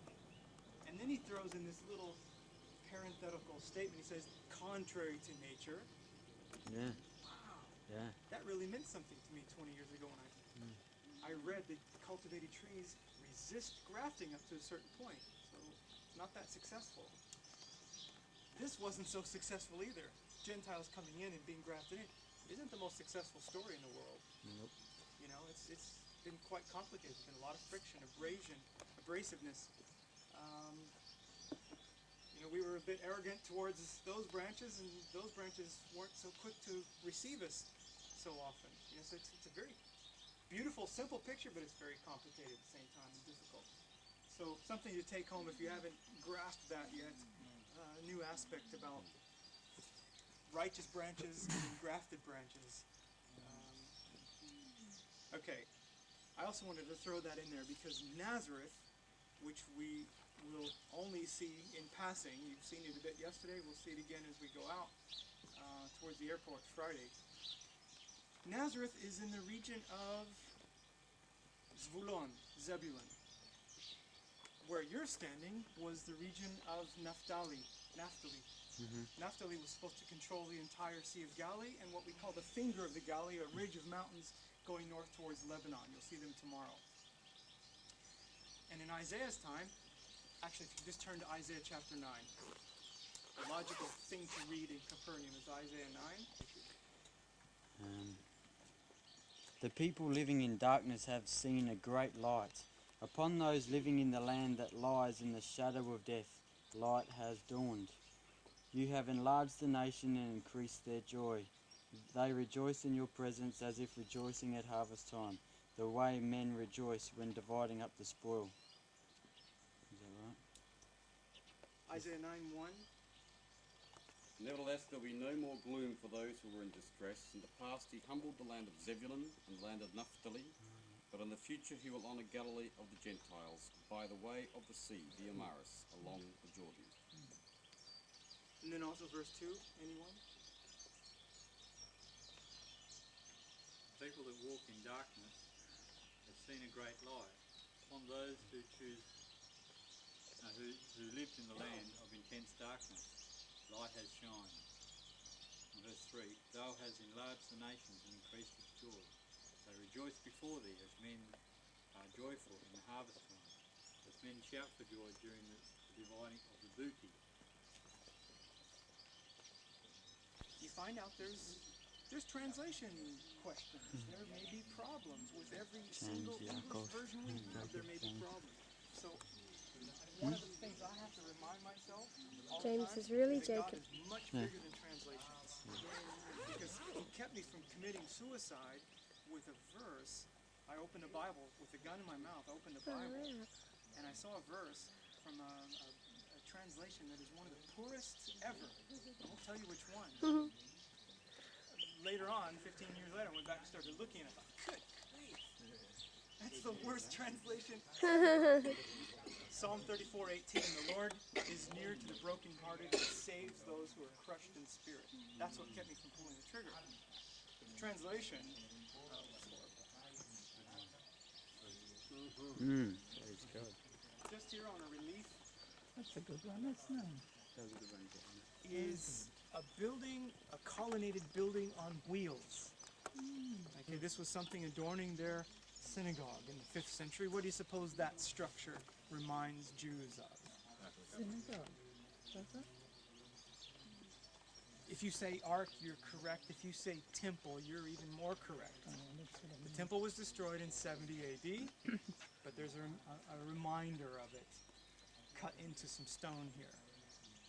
[SPEAKER 7] and then he throws in this little parenthetical statement. He says, contrary to nature.
[SPEAKER 2] Yeah.
[SPEAKER 7] Wow.
[SPEAKER 2] Yeah.
[SPEAKER 7] That really meant something to me 20 years ago when I read that cultivated trees resist grafting up to a certain point. So it's not that successful. This wasn't so successful either. Gentiles coming in and being grafted in isn't the most successful story in the world.
[SPEAKER 2] Nope.
[SPEAKER 7] You know, it's been quite complicated. There's been a lot of friction, abrasiveness. You know, we were a bit arrogant towards those branches, and those branches weren't so quick to receive us so often. You know, so it's a very beautiful, simple picture, but it's very complicated at the same time and difficult. So something to take home if you haven't grasped that yet. A new aspect about righteous branches and grafted branches. Okay, I also wanted to throw that in there because Nazareth, which we will only see in passing, you've seen it a bit yesterday, we'll see it again as we go out towards the airport Friday. Nazareth is in the region of Zvulun, Zebulun. where you're standing was the region of Naphtali. Naphtali was supposed to control the entire Sea of Galilee and what we call the finger of the Galilee, a ridge of mountains going north towards Lebanon. You'll see them tomorrow. And in Isaiah's time, actually, if you just turn to Isaiah chapter 9, the logical thing to read in Capernaum is Isaiah 9.
[SPEAKER 2] The people living in darkness have seen a great light. Upon those living in the land that lies in the shadow of death, light has dawned. You have enlarged the nation and increased their joy. They rejoice in your presence as if rejoicing at harvest time, the way men rejoice when dividing up the spoil. Is that right?
[SPEAKER 7] Isaiah 9:1.
[SPEAKER 6] Nevertheless, there will be no more gloom for those who were in distress. In the past, he humbled the land of Zebulun and the land of Naphtali, but in the future he will honour Galilee of the Gentiles by the way of the sea, the Amaris, along the Jordan.
[SPEAKER 7] And then also verse 2, anyone?
[SPEAKER 13] People that walk in darkness have seen a great light. Upon those who who lived in the land of intense darkness, light has shined. And verse 3, thou hast enlarged the nations and increased its joy. They rejoice before thee as men are joyful in the harvest time, as men shout for joy during the dividing of the booty.
[SPEAKER 7] You find out there's translation questions. There may be problems with every single English version we have. There may be problems. So one of the things I have to remind myself all
[SPEAKER 1] James
[SPEAKER 7] the time
[SPEAKER 1] is really
[SPEAKER 7] that God
[SPEAKER 1] joking.
[SPEAKER 7] is much bigger than translations. Because he kept me from committing suicide with a verse. I opened a Bible with a gun in my mouth. I opened a Bible and I saw a verse from a translation that is one of the poorest ever. I won't tell you which one. Later on, 15 years later, I went back and started looking and I thought, good grief, that's the worst translation. Psalm 34:18, the Lord is near to the brokenhearted and saves those who are crushed in spirit. That's what kept me from pulling the trigger. But the translation was horrible.
[SPEAKER 2] Praise God.
[SPEAKER 7] Just here on a relief.
[SPEAKER 12] That's a good one, isn't it?
[SPEAKER 2] That was a good one.
[SPEAKER 7] Is a building, a colonnaded building on wheels. Okay, this was something adorning their synagogue in the 5th century. What do you suppose that structure reminds Jews of?
[SPEAKER 12] Synagogue, does it?
[SPEAKER 7] If you say ark, you're correct. If you say temple, you're even more correct. The temple was destroyed in 70 AD, but there's a reminder of it cut into some stone here.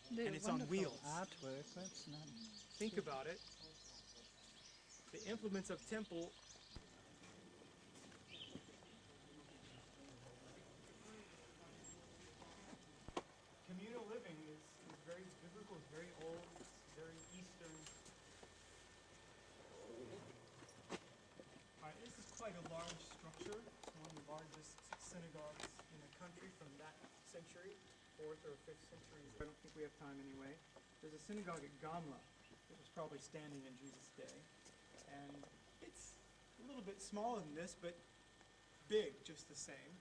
[SPEAKER 7] And it's on wheels.
[SPEAKER 12] Artwork, that's not.
[SPEAKER 7] Think about it. The implements of temple communal living is very biblical, it's very old, it's very Eastern. Alright, this is quite a large structure. It's one of the largest synagogues in the country from that century. 4th or 5th century. I don't think we have time anyway. There's a synagogue at Gamla. It was probably standing in Jesus' day. And it's a little bit smaller than this, but big just the same.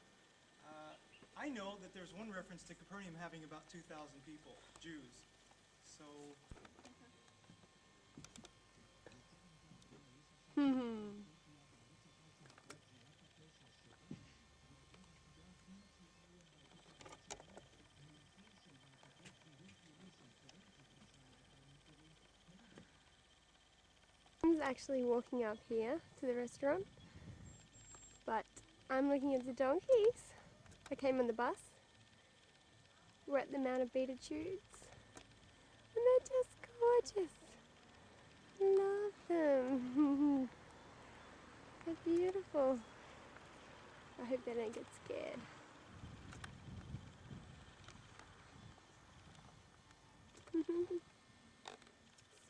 [SPEAKER 7] I know that there's one reference to Capernaum having about 2,000 people, Jews. So...
[SPEAKER 1] I'm actually walking up here to the restaurant, but I'm looking at the donkeys. I came on the bus. We're at the Mount of Beatitudes, and they're just gorgeous. Love them. They're beautiful. I hope they don't get scared.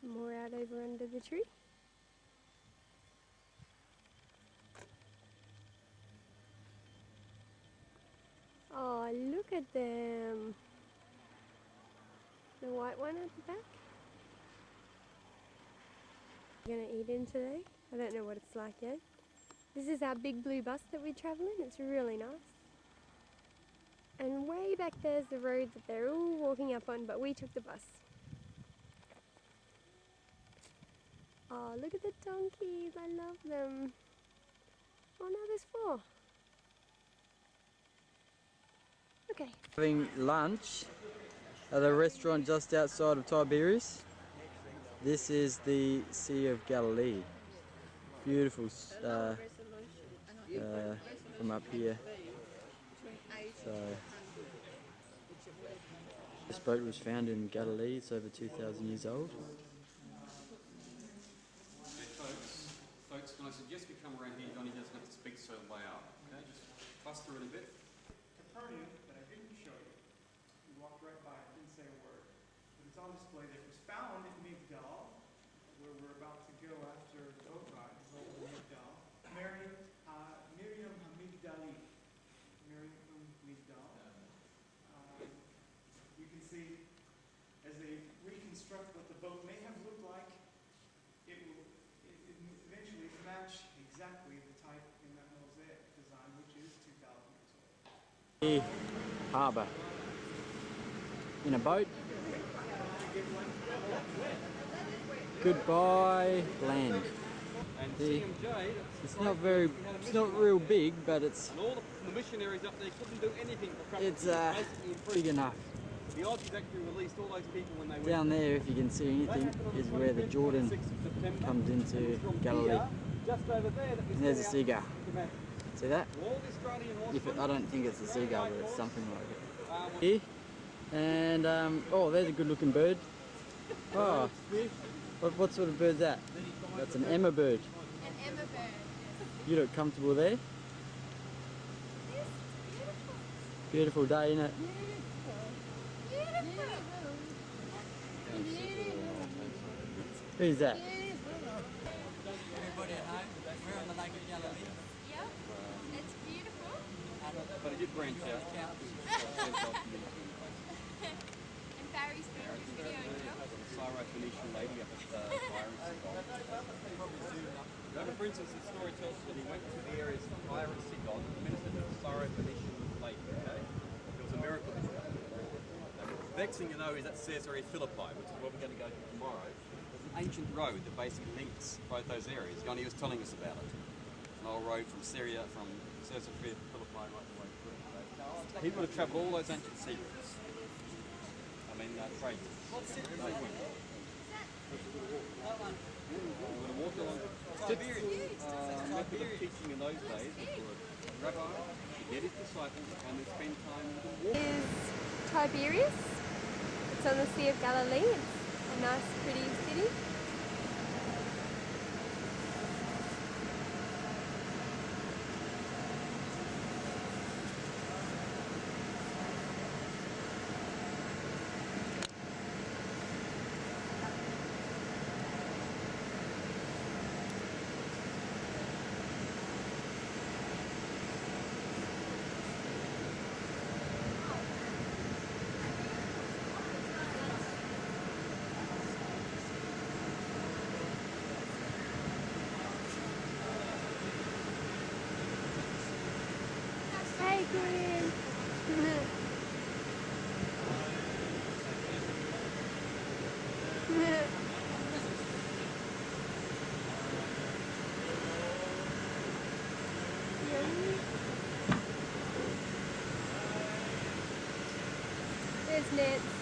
[SPEAKER 1] Some more out over under the tree. Oh, look at them. The white one at the back. We're gonna eat in today. I don't know what it's like yet. This is our big blue bus that we travel in. It's really nice. And way back there's the road that they're all walking up on, but we took the bus. Oh, look at the donkeys, I love them. Oh, now there's 4. Okay.
[SPEAKER 2] Having lunch at a restaurant just outside of Tiberias. This is the Sea of Galilee. Beautiful from up here. So, this boat was found in Galilee. It's over 2,000 years old.
[SPEAKER 6] Hey folks, can I suggest we come around here? Johnny doesn't have to speak so loud. Okay, just cluster it a bit.
[SPEAKER 7] Capernaum, that I didn't show you. We walked right by it, didn't say a word. But it's on display there. It was found in Migdal, where we're about to go after the boat ride, over Migdal. Miriam Hamigdali. Miriam Migdal. You can see, as they reconstruct what the boat may have looked like, it will eventually match exactly the type in that mosaic design, which is 2,000 years old.
[SPEAKER 2] Harbour. In a boat. Goodbye land.
[SPEAKER 6] And
[SPEAKER 2] The-
[SPEAKER 6] CMJ,
[SPEAKER 2] It's not very, it's not real big, but it's
[SPEAKER 6] and all the missionaries up there couldn't do anything for Christ.
[SPEAKER 2] it's
[SPEAKER 6] Basically in
[SPEAKER 2] big enough.
[SPEAKER 6] The Aussies actually released all those people when they went.
[SPEAKER 2] Down there, if you can see anything, is where the Jordan comes into Galilee.
[SPEAKER 6] Just over there, that we
[SPEAKER 2] And there's a
[SPEAKER 6] set out
[SPEAKER 2] seagull.
[SPEAKER 6] to map.
[SPEAKER 2] See that?
[SPEAKER 6] All the Australian
[SPEAKER 2] If
[SPEAKER 6] horsemen.
[SPEAKER 2] I don't think it's a seagull, but it's something like it. Here, and oh, there's a good-looking bird. Oh, what sort of bird's that? That's an emma bird.
[SPEAKER 1] An emma bird.
[SPEAKER 2] You look comfortable there. Beautiful day, isn't it? Who's that?
[SPEAKER 14] Everybody at home, we're on the Lake of Galilee.
[SPEAKER 1] Yep, it's beautiful.
[SPEAKER 6] But it did branch out.
[SPEAKER 1] And Barry's been in the video, Joe.
[SPEAKER 6] Syro-Phoenician lady up at Byron. For instance, the story tells that he went to the areas of Tyre and Sidon, ministered to the Syro-Phoenician lady. Okay? It was a miracle. The next thing you know is at Caesarea Philippi, which is where we're going to go to tomorrow. There's an ancient road that basically links both those areas. Johnny was telling us about it. An old road from Caesarea Philippi right the way through. So he would have travelled all those ancient sea routes. I mean, crazy. No, he wouldn't. We're going to walk along. Method of teaching in those days was for a rabbi to get his disciples and then spend time with them walking.
[SPEAKER 1] Is Tiberias. It's on the Sea of Galilee. It's a nice, pretty city. Hey, Gwen. There's Nancy.